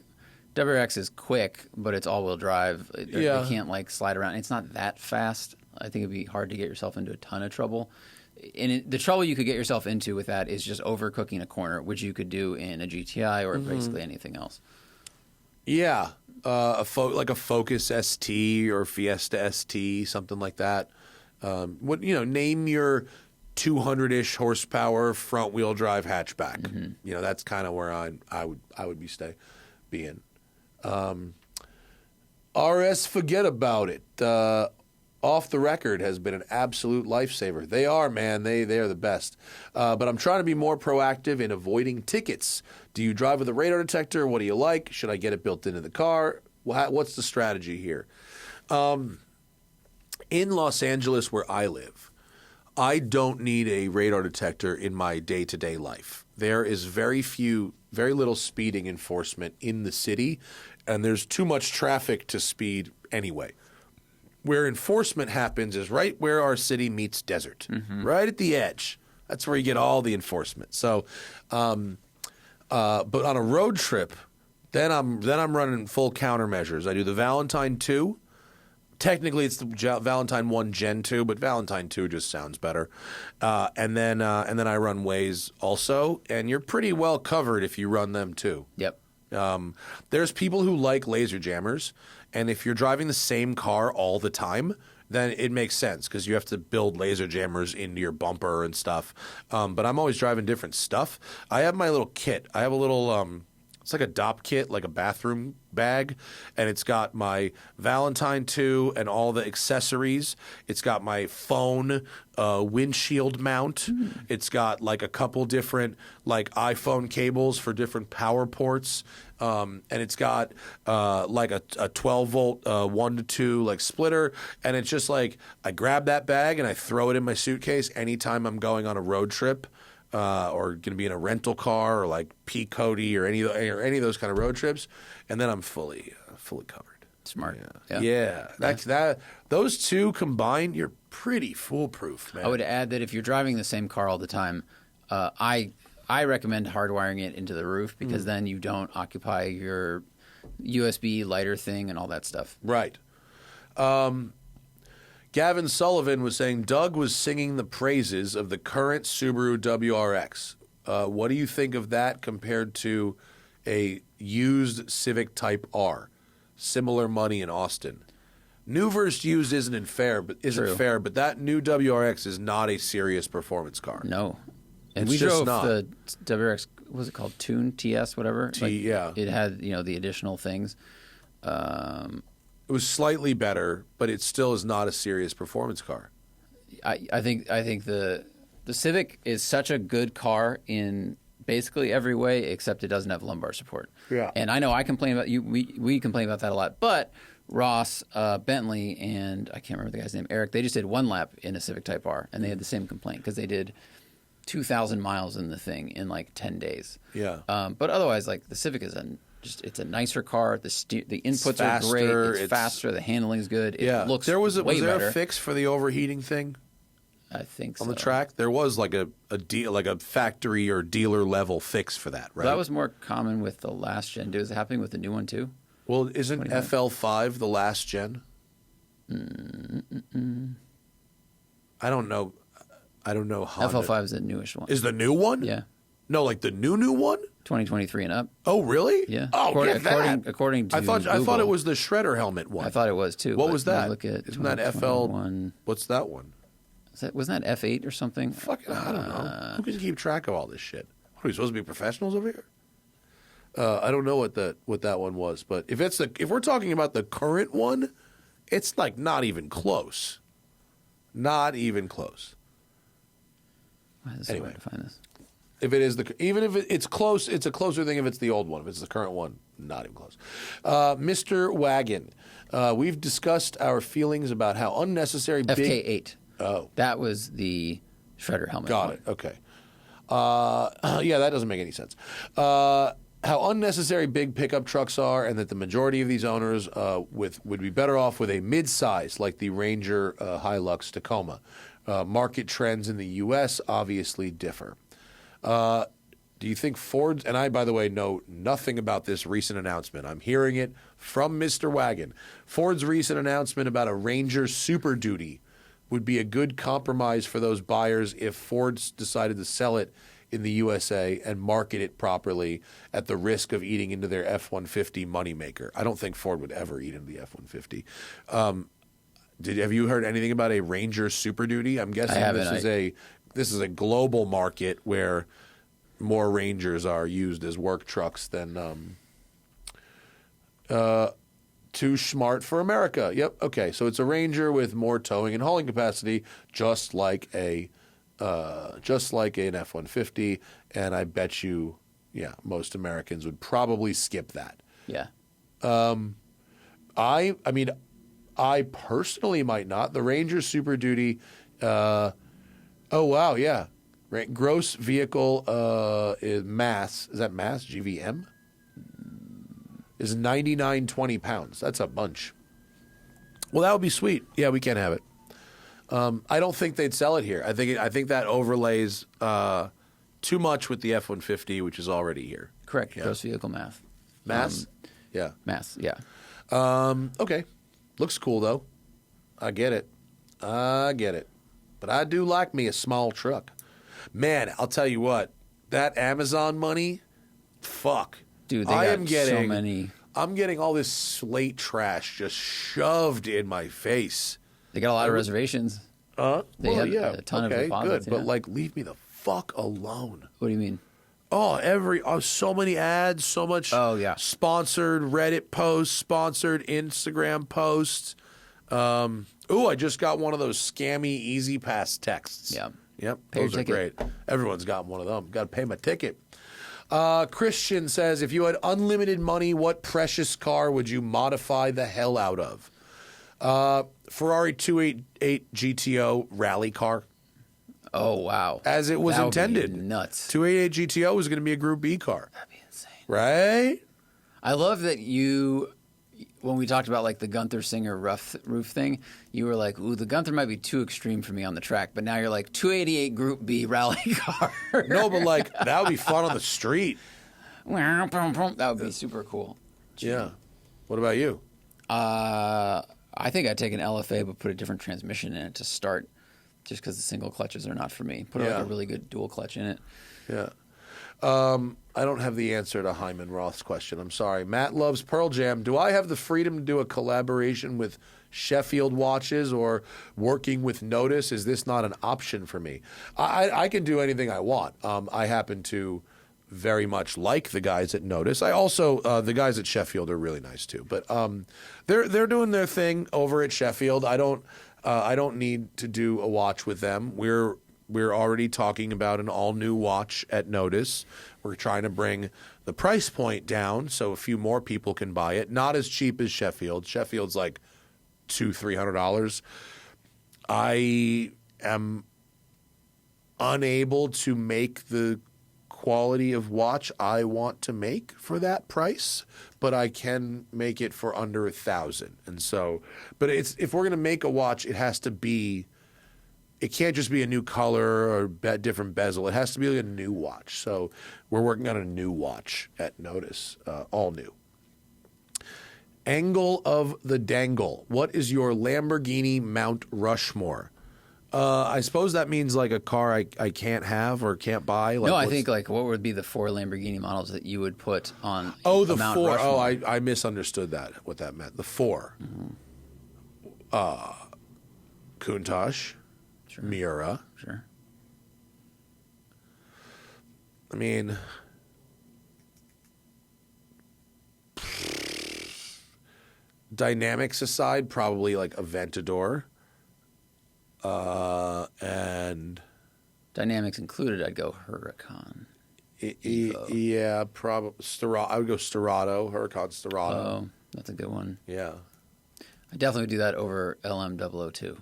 WRX is quick, but it's all-wheel drive. They can't, like, slide around. It's not that fast. I think it'd be hard to get yourself into a ton of trouble. And the trouble you could get yourself into with that is just overcooking a corner, which you could do in a GTI or basically anything else. Yeah. Like a Focus ST or Fiesta ST, something like that. Name your 200-ish horsepower front-wheel drive hatchback. That's kind of where I would be in. RS, forget about it. Off the record has been an absolute lifesaver. They are, man. They are the best. But I'm trying to be more proactive in avoiding tickets. Do you drive with a radar detector? What do you like? Should I get it built into the car? What's the strategy here? In Los Angeles, where I live, I don't need a radar detector in my day-to-day life. There is very little speeding enforcement in the city, and there's too much traffic to speed anyway. Where enforcement happens is right where our city meets desert, right at the edge. That's where you get all the enforcement. So, but on a road trip, then I'm running full countermeasures. I do the Valentine 2. Technically, it's the Valentine 1 Gen 2, but Valentine 2 just sounds better. And then I run Waze also, and you're pretty well covered if you run them too. Yep. There's people who like laser jammers, and if you're driving the same car all the time, then it makes sense because you have to build laser jammers into your bumper and stuff. But I'm always driving different stuff. I have my little kit. I have a little it's like a DOP kit, like a bathroom bag, and it's got my Valentine 2 and all the accessories. It's got my phone windshield mount. It's got like a couple different like iPhone cables for different power ports. And it's got like a 12-volt 1 to 2 like splitter. And it's just like I grab that bag and I throw it in my suitcase anytime I'm going on a road trip. Or going to be in a rental car or like Cody or any of those kind of road trips, and then I'm fully covered. Smart. Yeah. That those two combined, you're pretty foolproof, man. I would add that if you're driving the same car all the time, I recommend hardwiring it into the roof because then you don't occupy your USB lighter thing and all that stuff. Right. Gavin Sullivan was saying Doug was singing the praises of the current Subaru WRX. What do you think of that compared to a used Civic Type R? Similar money in Austin. new versus used isn't fair, but that new WRX is not a serious performance car. No. And It's we just drove not. the WRX, what was it called? Tune, TS, whatever? Yeah. It had, the additional things. It was slightly better, but it still is not a serious performance car. I think the Civic is such a good car in basically every way, except it doesn't have lumbar support. Yeah. And I know I complain about we complain about that a lot, but Ross, Bentley, and I can't remember the guy's name, Eric, they just did one lap in a Civic Type R, and they had the same complaint because they did 2,000 miles in the thing in like 10 days. Yeah. But otherwise, like the Civic is it's a nicer car. The inputs faster, are great. It's faster. The handling's good. It looks was way there better. a fix for the overheating thing I think so. on the track? There was like a factory or dealer level fix for that, right? That was more common with the last gen. Is it happening with the new one too? Well, isn't FL5 the last gen? I don't know. Honda. FL5 is the newest one. Is the new one? Yeah. No, like the new one? 2023 and up. Oh, really? Yeah. Oh, according to I thought Google, it was the shredder helmet one. I thought it was too. What but was that? Look at Isn't that FL? 2021. What's that one? Wasn't that F8 or something? Fucking, I don't know. Who can keep track of all this shit? What, are we supposed to be professionals over here? I don't know what that one was, but if we're talking about the current one, it's like not even close. Not even close. It's Anyway. hard to find this. If it is even if it's close, it's a closer thing if it's the old one. If it's the current one, not even close. Mr. Wagon, we've discussed our feelings about how unnecessary FK8. Oh, That was the shredder helmet. got it. Okay. Yeah, that doesn't make any sense. How unnecessary big pickup trucks are, and that the majority of these owners would be better off with a mid-size like the Ranger Hilux Tacoma. Market trends in the U.S. obviously differ. Do you think Ford's, and I, by the way, know nothing about this recent announcement. I'm hearing it from Mr. Wagon. Ford's recent announcement about a Ranger SuperDuty would be a good compromise for those buyers if Ford's decided to sell it in the USA and market it properly at the risk of eating into their F-150 moneymaker. I don't think Ford would ever eat into the F-150. Have you heard anything about a Ranger SuperDuty? I'm guessing this is a global market where more Rangers are used as work trucks than too smart for America. Yep. Okay. So it's a Ranger with more towing and hauling capacity, just like an F-150. And I bet you, most Americans would probably skip that. Yeah. I personally might not. The Ranger SuperDuty. Oh wow, yeah. Gross vehicle is mass. Is that mass? GVM is 9,920 pounds. That's a bunch. Well, that would be sweet. Yeah, we can have it. I don't think they'd sell it here. I think that overlays too much with the F-150, which is already here. Correct. Yeah. Gross vehicle mass. Mass. Yeah. Mass. Yeah. Okay. Looks cool though. I get it. But I do like me a small truck. Man, I'll tell you what. That Amazon money, fuck. Dude, so many. I'm getting all this slate trash just shoved in my face. They got a lot of reservations. They have a ton of deposits. Good. But leave me the fuck alone. What do you mean? So many ads, so much sponsored Reddit posts, sponsored Instagram posts. I just got one of those scammy Easy Pass texts. Yeah. Yep, Pay your those are ticket. great. Everyone's got one of them. Got to pay my ticket. Christian says, if you had unlimited money, what precious car would you modify the hell out of? Ferrari 288 GTO rally car. Oh, wow. As it was intended. Be nuts. 288 GTO was going to be a Group B car. That'd be insane. Right? I love that when we talked about like the Gunther Singer roof thing, you were like, ooh, the Gunther might be too extreme for me on the track. But now you're like, 288 Group B rally car. No, but that would be fun on the street. That would be super cool. Yeah. What about you? I think I'd take an LFA but put a different transmission in it to start, just because the single clutches are not for me. Put like a really good dual clutch in it. Yeah. I don't have the answer to Hyman Roth's question. I'm sorry. Matt loves Pearl Jam. Do I have the freedom to do a collaboration with Sheffield watches or working with Notice? Is this not an option for me? I can do anything I want. I happen to very much like the guys at Notice. I also the guys at Sheffield are really nice too. But they're doing their thing over at Sheffield. I don't need to do a watch with them. We're already talking about an all-new watch at Notice. We're trying to bring the price point down so a few more people can buy it. Not as cheap as Sheffield. Sheffield's like $200-$300. I am unable to make the quality of watch I want to make for that price, but I can make it for under $1,000. And so, but if we're going to make a watch, it has to be. It can't just be a new color or different bezel. It has to be like a new watch. So we're working on a new watch at Notice, all new. Angle of the Dangle. What is your Lamborghini Mount Rushmore? I suppose that means like a car I can't have or can't buy. Like, no, I think like what would be the 4 Lamborghini models that you would put on the Mount 4. Rushmore? Oh, I misunderstood that, what that meant. The 4. Countach. Sure. Miura. Sure. I mean, dynamics aside, probably like Aventador. And Dynamics included, I'd go Huracan. Yeah, probably Sterrato. I would go Sterrato, Huracan Sterrato. Oh, that's a good one. Yeah. I definitely would do that over LM002.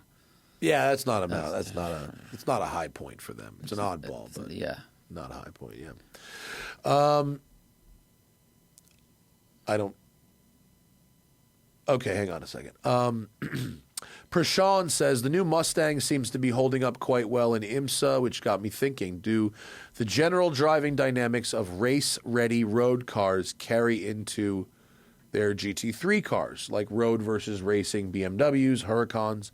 Yeah, it's not a high point for them. It's an oddball, but yeah, not a high point. Yeah. I don't. Okay, hang on a second. Prashan says the new Mustang seems to be holding up quite well in IMSA, which got me thinking: do the general driving dynamics of race-ready road cars carry into their GT3 cars, like road versus racing BMWs, Huracans?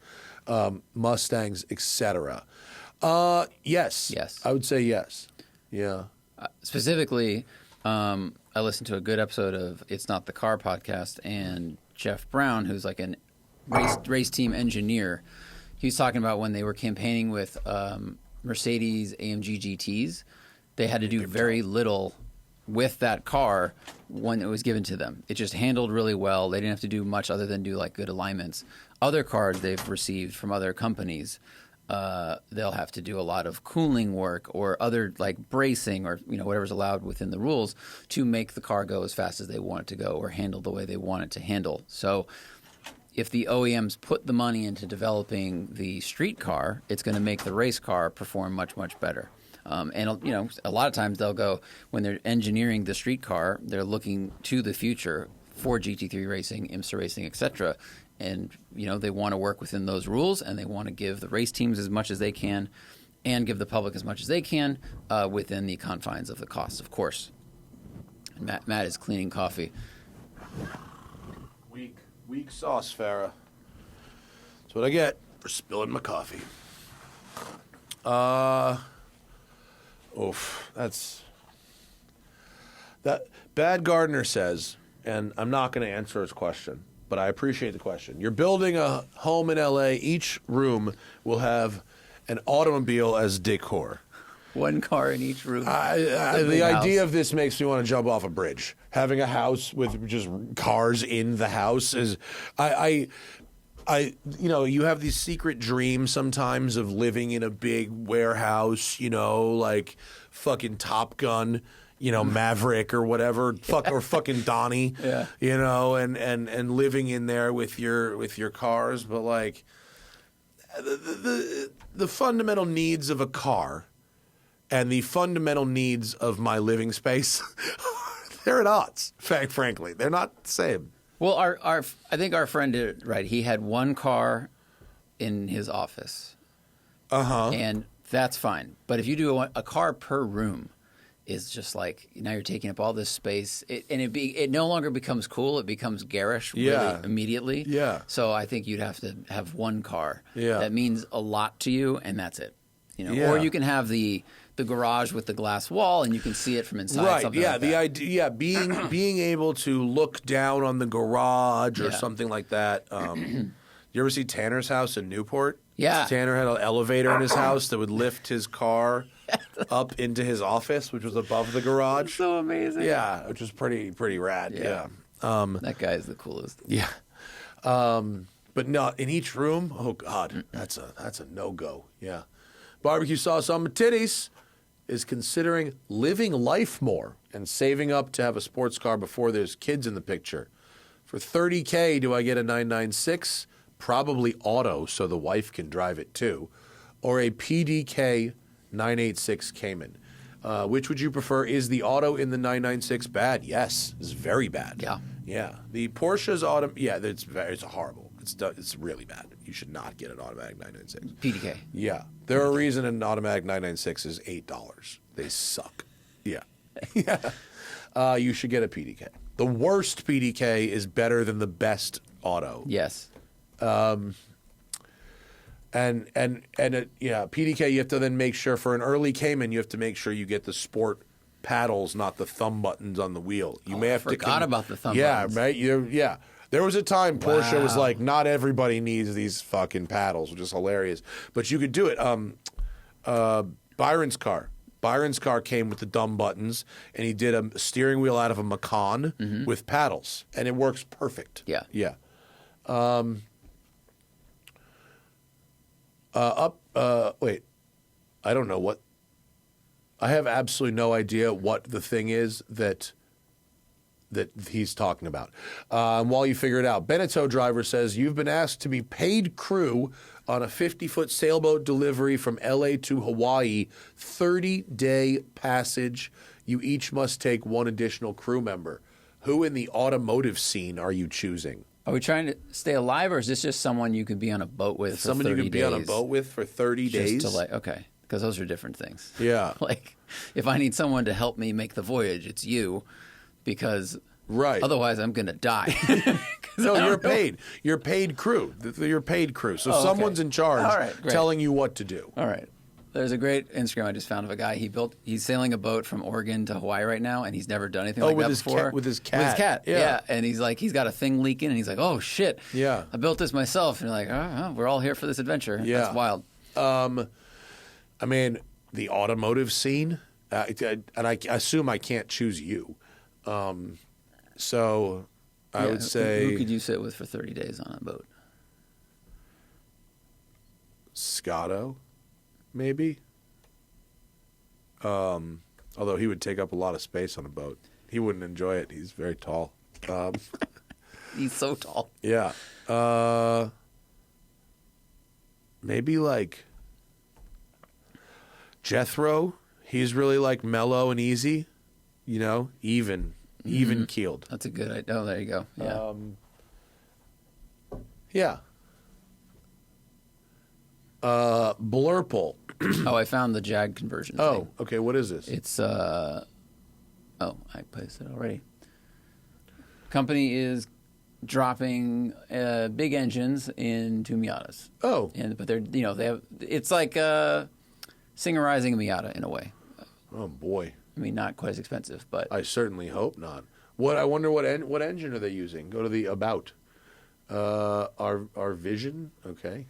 Mustangs, etc. Yes. Yes. I would say yes. Yeah. Specifically, I listened to a good episode of It's Not the Car podcast, and Jeff Brown, who's like an race team engineer, he was talking about when they were campaigning with Mercedes AMG GTs, they had to do very little with that car when it was given to them. It just handled really well. They didn't have to do much other than do like good alignments. Other cars they've received from other companies, they'll have to do a lot of cooling work or other like bracing or whatever's allowed within the rules to make the car go as fast as they want it to go or handle the way they want it to handle. So if the OEMs put the money into developing the street car, it's going to make the race car perform much, much better. And a lot of times they'll go, when they're engineering the street car, they're looking to the future for GT3 racing, IMSA racing, etc. And they want to work within those rules, and they want to give the race teams as much as they can, and give the public as much as they can within the confines of the cost, of course. And Matt is cleaning coffee. Weak sauce, Farah. That's what I get for spilling my coffee. That's that. Bad Gardener says, and I'm not going to answer his question, but I appreciate the question. You're building a home in LA. Each room will have an automobile as decor. One car in each room. The idea of this makes me want to jump off a bridge. Having a house with just cars in the house is, you have these secret dreams sometimes of living in a big warehouse, like fucking Top Gun, Maverick or whatever, or fucking Donnie, yeah. And living in there with your cars, but like the fundamental needs of a car and the fundamental needs of my living space, they're at odds. Frankly, they're not the same. Well, I think our friend did it right. He had one car in his office. And that's fine. But if you do a car per room, is just like now you're taking up all this space, it no longer becomes cool. It becomes garish really immediately. Yeah. So I think you'd have to have one car. Yeah. That means a lot to you, and that's it. Or you can have the the garage with the glass wall, and you can see it from inside. Right. Something Yeah. like The that. idea. Yeah. Being able to look down on the garage or something like that. You ever see Tanner's house in Newport? Yeah. Tanner had an elevator in his house that would lift his car up into his office, which was above the garage. So amazing. Yeah, which was pretty rad. Yeah. That guy is the coolest. Yeah. But no, in each room, oh God, that's a no-go. Yeah. Barbecue sauce on my titties is considering living life more and saving up to have a sports car before there's kids in the picture. For $30K, do I get a 996? Probably auto, so the wife can drive it too, or a PDK 986 Cayman. Which would you prefer? Is the auto in the 996 bad? Yes, it's very bad. Yeah. Yeah. The Porsche's auto, yeah, it's horrible. It's really bad. You should not get an automatic 996. PDK. Yeah. There are a reason an automatic 996 is $8. They suck. Yeah. Yeah. You should get a PDK. The worst PDK is better than the best auto. Yes. And PDK, you have to then make sure for an early Cayman, you have to make sure you get the sport paddles, not the thumb buttons on the wheel. You may have I forgot about the thumb buttons. Yeah, right. Yeah. There was a time Porsche was like, not everybody needs these fucking paddles, which is hilarious. But you could do it. Byron's car. Byron's car came with the dumb buttons, and he did a steering wheel out of a Macan with paddles, and it works perfect. Yeah. Yeah. Wait. I don't know what. I have absolutely no idea what the thing is that he's talking about. While you figure it out, Beneteau driver says, you've been asked to be paid crew on a 50-foot sailboat delivery from L.A. to Hawaii, 30-day passage. You each must take one additional crew member. Who in the automotive scene are you choosing? Are we trying to stay alive, or is this just someone you could be on a boat with for 30 days? Someone you could be on a boat with for 30 days? Okay, because those are different things. Yeah. Like, if I need someone to help me make the voyage, it's you, because otherwise I'm going to die. No, you're paid. You're paid crew. You're paid crew. So someone's in charge telling you what to do. All right. There's a great Instagram I just found of a guy. He's sailing a boat from Oregon to Hawaii right now, and he's never done anything like that before. With his cat. With his cat, yeah. And he's like, he's got a thing leaking, and he's like, oh, shit. Yeah. I built this myself. And you're like, oh, we're all here for this adventure. Yeah. That's wild. I mean, the automotive scene, and I assume I can't choose you. So I would say... Who could you sit with for 30 days on a boat? Scotto, maybe. Although he would take up a lot of space on a boat. He wouldn't enjoy it. He's very tall. He's so tall. Yeah. Maybe like Jethro. He's really like mellow and easy, even keeled. That's a good idea. Oh, there you go. Yeah. Yeah. Blurple. Oh, I found the Jag conversion thing. Oh, okay. What is this? It's I posted it already. Company is dropping big engines into Miatas. Oh, But they're they have, it's like singerizing a Miata in a way. oh boy. I mean, not quite as expensive, but I certainly hope not. I wonder what engine are they using? Go to the about. Our Vision. Okay.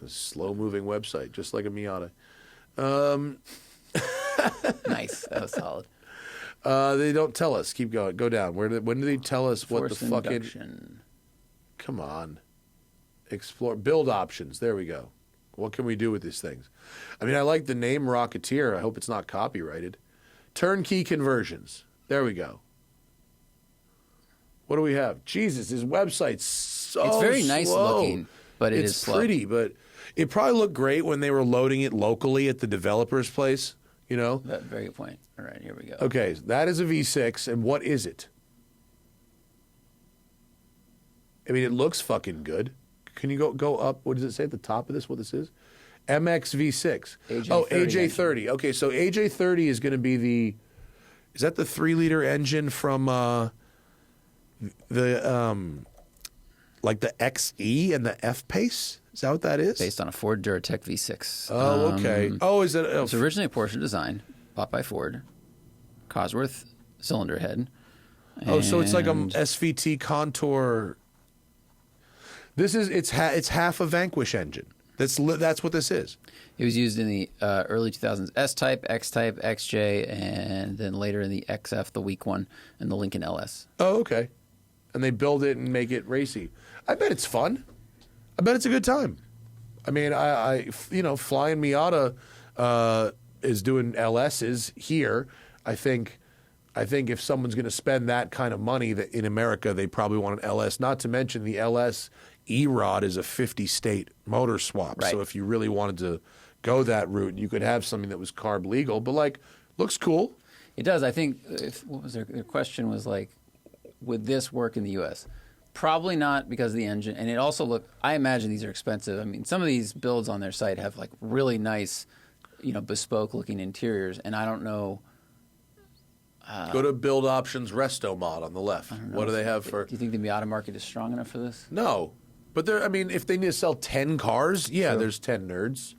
A slow-moving website, just like a Miata. nice. That was solid. They don't tell us. Keep going. Go down. When do they tell us what Force the fucking... induction. Come on. Explore. Build options. There we go. What can we do with these things? I mean, I like the name Rocketeer. I hope it's not copyrighted. Turnkey conversions. There we go. What do we have? Jesus, this website's so It's very nice slow. looking, but it's slow. pretty, but it probably looked great when they were loading it locally at the developer's place, Very good point. All right, here we go. Okay, that is a V6, and what is it? I mean, it looks fucking good. Can you go up? What does it say at the top of this, what this is? MX V6. AJ30. Okay, so AJ30 is going to be is that the 3-liter engine from the XE and the F-Pace? Is that what that is? Based on a Ford Duratec V6. Oh, okay. Is it? It's originally a Porsche design, bought by Ford. Cosworth cylinder head. So it's like a SVT Contour. It's half a Vanquish engine. That's what this is. It was used in the early 2000s S-Type, X-Type, XJ, and then later in the XF, the weak one, and the Lincoln LS. Oh, okay. And they build it and make it racy. I bet it's fun. I bet it's a good time. I mean, I flying Miata is doing LSs here. I think if someone's going to spend that kind of money in America, they probably want an LS. Not to mention the LS E-Rod is a 50-state motor swap. Right. So if you really wanted to go that route, you could have something that was carb legal, but looks cool. It does. I think what was their question was would this work in the U.S.? Probably not because of the engine, and it also I imagine these are expensive. I mean, some of these builds on their site have really nice, bespoke looking interiors, and I don't know. Go to Build Options Resto Mod on the left. What do they have for? Do you think the Miata market is strong enough for this? No, but if they need to sell 10 cars, yeah, there's 10 nerds,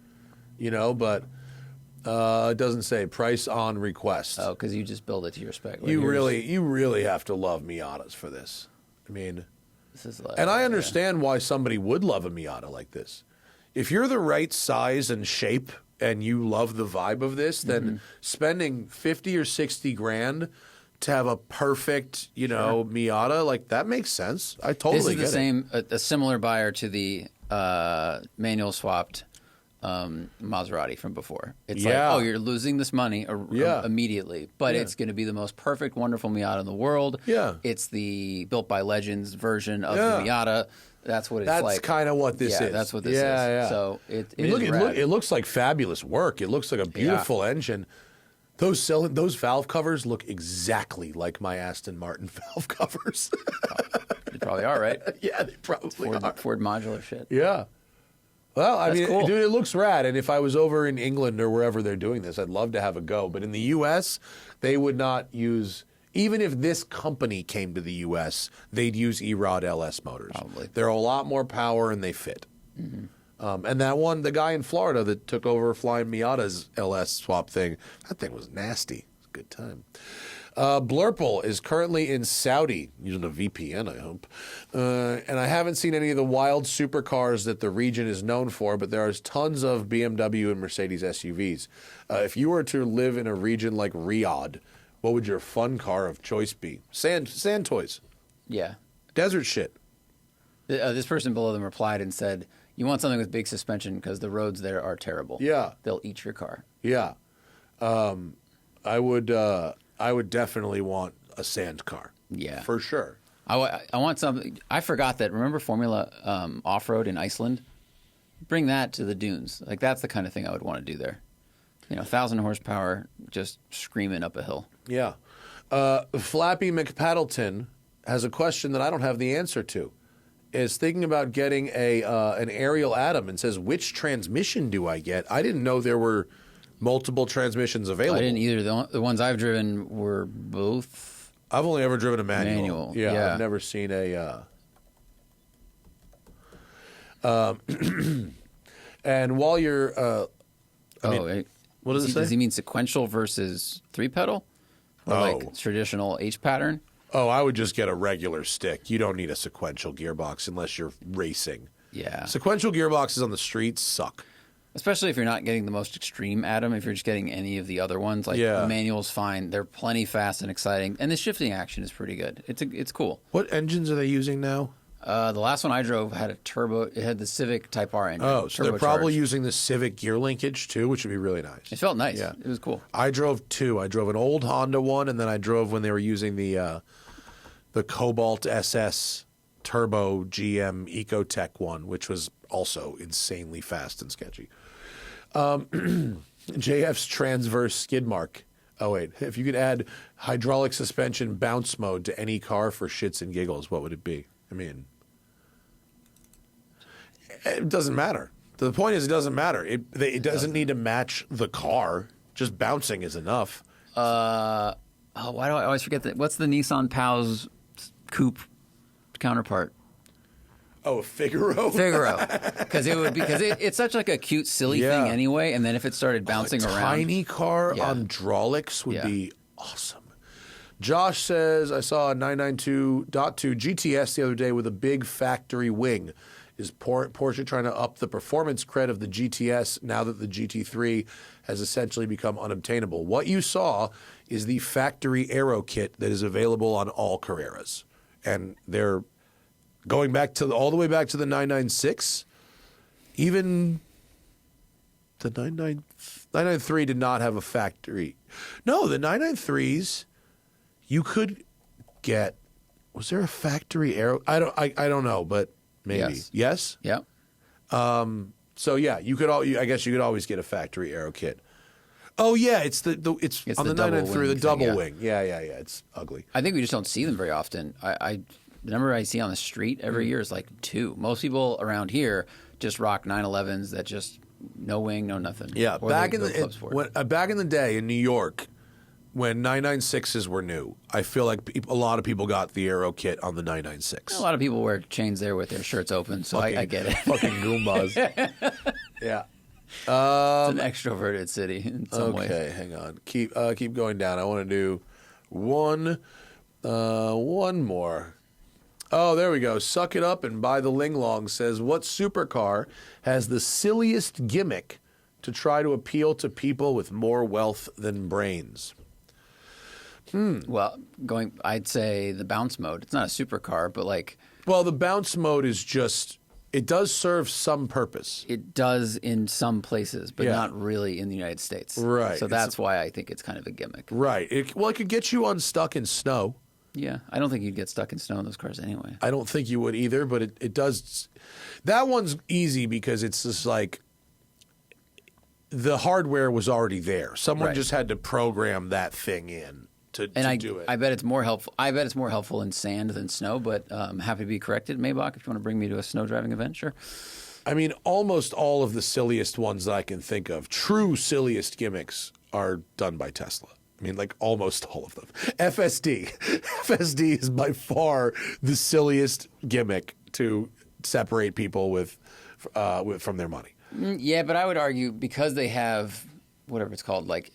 but it doesn't say price on request. Oh, because you just build it to your spec. You really have to love Miatas for this. I mean, this is and I understand why somebody would love a Miata like this. If you're the right size and shape and you love the vibe of this, then spending 50 or 60 grand to have a perfect, Miata, that makes sense. I totally get it. This is a similar buyer to the manual swapped Maserati from before. It's you're losing this money immediately, but it's going to be the most perfect, wonderful Miata in the world. Yeah. It's the built by Legends version of the Miata. That's what it's like. That's kind of what this is. Yeah, that's what this is. Yeah. So it looks like fabulous work. It looks like a beautiful engine. Those valve covers look exactly like my Aston Martin valve covers. They probably are, right? Yeah, they probably are. Ford modular shit. Yeah. Well, I mean, cool. dude, it looks rad. And if I was over in England or wherever they're doing this, I'd love to have a go. But in the U.S., they would not use, even if this company came to the U.S., they'd use E-Rod LS motors. Probably. They're a lot more power and they fit. And that one, the guy in Florida that took over flying Miata's LS swap thing, that thing was nasty. It was a good time. Blurple is currently in Saudi, using a VPN, I hope. And I haven't seen any of the wild supercars that the region is known for, but there are tons of BMW and Mercedes SUVs. If you were to live in a region like Riyadh, what would your fun car of choice be? Sand toys. Yeah. Desert shit. This person below them replied and said, you want something with big suspension because the roads there are terrible. Yeah. They'll eat your car. Yeah. I would definitely want a sand car. Yeah. For sure. I want something. I forgot that. Remember Formula Off-Road in Iceland? Bring that to the dunes. That's the kind of thing I would want to do there. 1,000 horsepower, just screaming up a hill. Yeah. Flappy McPaddleton has a question that I don't have the answer to. Is thinking about getting an Arial Atom and says, which transmission do I get? I didn't know there were multiple transmissions available. I didn't either. The ones I've driven were both. I've only ever driven a manual. Yeah. I've never seen a. And while you're, what does it say? Does he mean sequential versus 3-pedal, or traditional H pattern? Oh, I would just get a regular stick. You don't need a sequential gearbox unless you're racing. Yeah. Sequential gearboxes on the streets suck. Especially if you're not getting the most extreme Atom, if you're just getting any of the other ones. The manual's fine. They're plenty fast and exciting. And the shifting action is pretty good. It's cool. What engines are they using now? The last one I drove had a turbo. It had the Civic Type R engine. Oh, so they're probably using the Civic gear linkage too, which would be really nice. It felt nice. Yeah. It was cool. I drove two. I drove an old Honda one, and then I drove when they were using the Cobalt SS Turbo GM Ecotech one, which was also insanely fast and sketchy. JF's transverse skid mark. Oh, wait. If you could add hydraulic suspension bounce mode to any car for shits and giggles, what would it be? I mean, it doesn't matter. The point is, it doesn't matter. It doesn't need to match the car. Just bouncing is enough. Why do I always forget that? What's the Nissan Pow's coupe counterpart? Oh, Figaro. Because it's such like a cute, silly thing anyway. And then if it started bouncing around, tiny car on hydraulics would be awesome. Josh says, I saw a 992.2 GTS the other day with a big factory wing. Is Porsche trying to up the performance cred of the GTS now that the GT3 has essentially become unobtainable? What you saw is the factory aero kit that is available on all Carreras. And they're going back to all the way back to the 996. Even the 993 did not have a factory. No, the 993s, you could get, was there a factory aero? I don't know, but maybe. Yes? Yeah. So yeah, I guess you could always get a factory aero kit. Oh yeah, it's on the 993, the double wing. Yeah. It's ugly. I think we just don't see them very often. The number I see on the street every year is like 2. Most people around here just rock 911s that just no wing, no nothing. Yeah, back in the day in New York, when 996s were new, I feel like a lot of people got the aero kit on the 996. A lot of people wear chains there with their shirts open, so I get it. Fucking Goombas. Yeah. It's an extroverted city in some way. Okay, hang on. Keep going down. I want to do one more. Oh, there we go. Suck It Up and Buy the Ling Long says, what supercar has the silliest gimmick to try to appeal to people with more wealth than brains? Well, I'd say the bounce mode. It's not a supercar, but like... Well, the bounce mode is just... It does serve some purpose. It does in some places, but not really in the United States. Right. So that's why I think it's kind of a gimmick. Right. It could get you unstuck in snow. Yeah. I don't think you'd get stuck in snow in those cars anyway. I don't think you would either, but it does. That one's easy because it's just like the hardware was already there. Someone just had to program that thing in to do it. I bet it's more helpful. I bet it's more helpful in sand than snow, but I'm happy to be corrected, Maybach, if you want to bring me to a snow driving event, sure. I mean, almost all of the silliest ones that I can think of, true silliest gimmicks, are done by Tesla. I mean, like almost all of them. FSD. FSD is by far the silliest gimmick to separate people from their money. Yeah, but I would argue because they have whatever it's called, like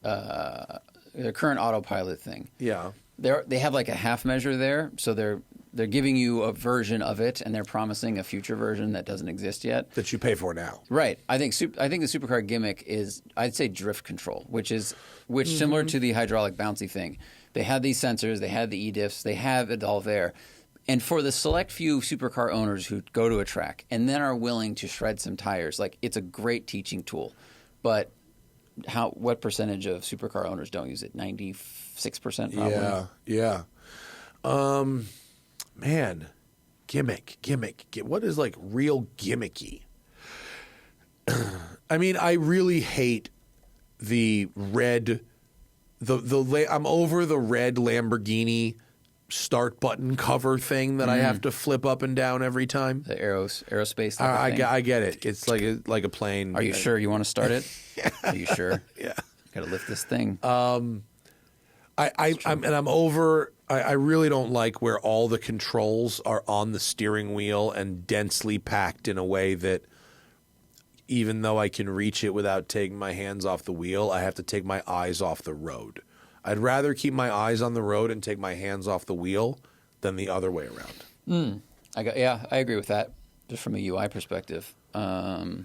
their current autopilot thing. Yeah. They have like a half measure there, so they're giving you a version of it, and they're promising a future version that doesn't exist yet. That you pay for now. Right. I think the supercar gimmick is, I'd say, drift control, which similar to the hydraulic bouncy thing. They had these sensors, they had the e-diffs, they have it all there. And for the select few supercar owners who go to a track and then are willing to shred some tires, like it's a great teaching tool. But what percentage of supercar owners don't use it? 96% probably. Yeah. Man, gimmick. What is like real gimmicky? I mean, I really hate the red. I'm over the red Lamborghini start button cover thing that I have to flip up and down every time. The aerospace. I get it. It's like a plane. Are you sure you want to start it? Are you sure? Yeah. Got to lift this thing. I'm over. I really don't like where all the controls are on the steering wheel and densely packed in a way that even though I can reach it without taking my hands off the wheel, I have to take my eyes off the road. I'd rather keep my eyes on the road and take my hands off the wheel than the other way around. I agree with that, just from a UI perspective. Gimmick.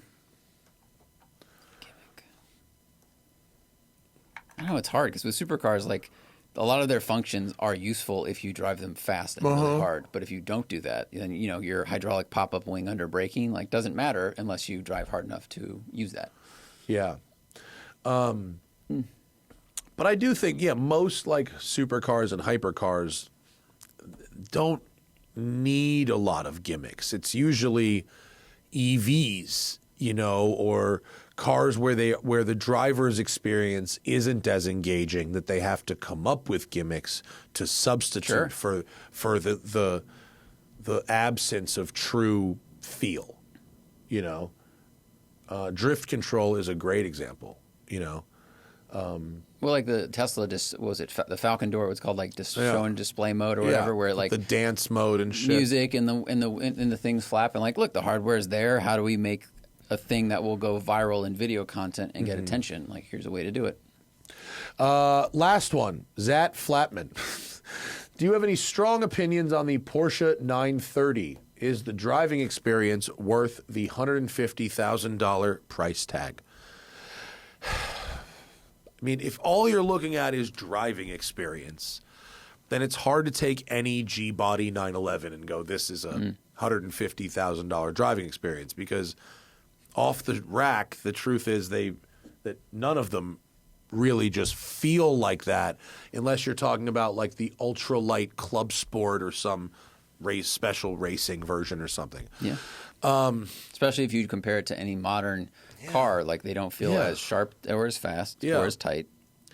I know it's hard because with supercars, like a lot of their functions are useful if you drive them fast and really hard. But if you don't do that, then your hydraulic pop-up wing under braking doesn't matter unless you drive hard enough to use that. Yeah. But I do think, most like supercars and hypercars don't need a lot of gimmicks. It's usually EVs, or cars where the driver's experience isn't as engaging that they have to come up with gimmicks to substitute for the absence of true feel. Drift control is a great example. Well, like the Tesla, the Falcon Door was called like show and display mode or whatever, where like the dance mode and shit. Music and the things flap and like, look, the hardware is there. How do we make a thing that will go viral in video content and get attention? Like, here's a way to do it. Last one, Zat Flatman. Do you have any strong opinions on the Porsche 930? Is the driving experience worth the $150,000 price tag? I mean, if all you're looking at is driving experience, then it's hard to take any G-Body 911 and go, this is a $150,000 driving experience, because off the rack, the truth is that none of them really just feel like that, unless you're talking about like the ultralight club sport or some special racing version or something. Yeah. Especially if you compare it to any modern car, like they don't feel as sharp or as fast or as tight.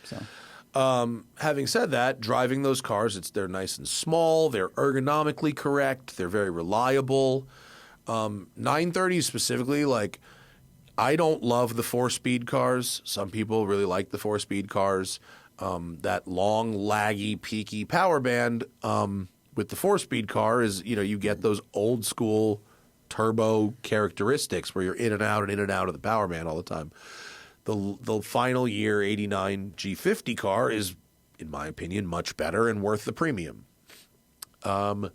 So, having said that, driving those cars, they're nice and small, they're ergonomically correct, they're very reliable. 930 specifically, like, I don't love the 4-speed cars. Some people really like the 4-speed cars. That long, laggy, peaky power band with the 4-speed car is, you get those old school turbo characteristics where you're in and out of the power band all the time. The final year 89 G50 car is, in my opinion, much better and worth the premium. But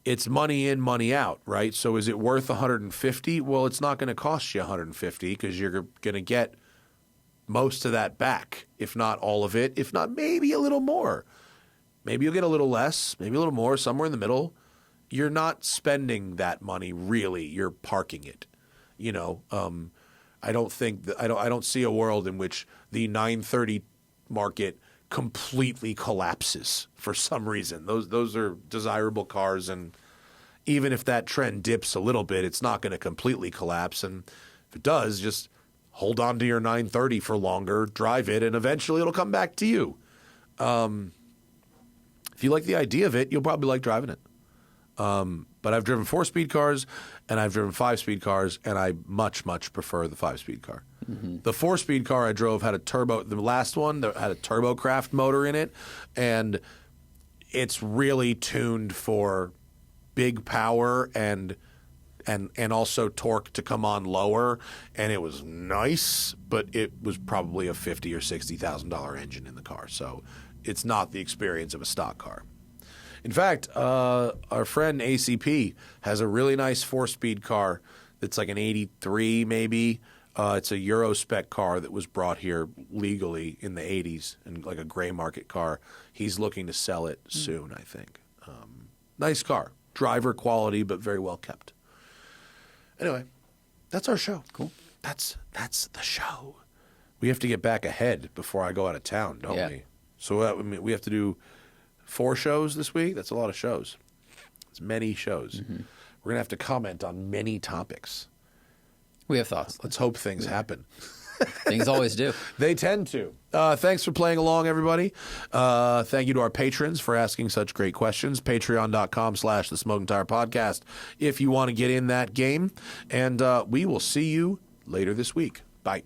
it's money in, money out, right? So is it worth $150? Well, it's not going to cost you $150 because you're going to get most of that back, if not all of it, if not maybe a little more. Maybe you'll get a little less, maybe a little more, somewhere in the middle. You're not spending that money really. You're parking it. I don't think that I don't see a world in which the 930 market completely collapses for some reason. Those are desirable cars, and even if that trend dips a little bit, it's not going to completely collapse. And if it does, just hold on to your 930 for longer, drive it, and eventually it'll come back to you. If you like the idea of it, you'll probably like driving it. But I've driven 4-speed cars and I've driven 5-speed cars, and I much, much prefer the 5-speed car. Mm-hmm. The 4-speed car I drove had a turbo. The last one that had a TurboCraft motor in it, and it's really tuned for big power and also torque to come on lower. And it was nice, but it was probably a $50,000 or $60,000 engine in the car, so it's not the experience of a stock car. In fact, our friend ACP has a really nice 4-speed car that's like an 83 maybe. It's a Euro spec car that was brought here legally in the 80s, and like a gray market car. He's looking to sell it soon, I think. Nice car. Driver quality, but very well kept. Anyway, that's our show. Cool. That's the show. We have to get back ahead before I go out of town, don't we? So we have to do 4 shows this week. That's a lot of shows. It's many shows. Mm-hmm. We're going to have to comment on many topics. We have thoughts. Let's hope things happen. Things always do. They tend to. Thanks for playing along, everybody. Thank you to our patrons for asking such great questions. Patreon.com/The Smoking Tire Podcast if you want to get in that game. And we will see you later this week. Bye.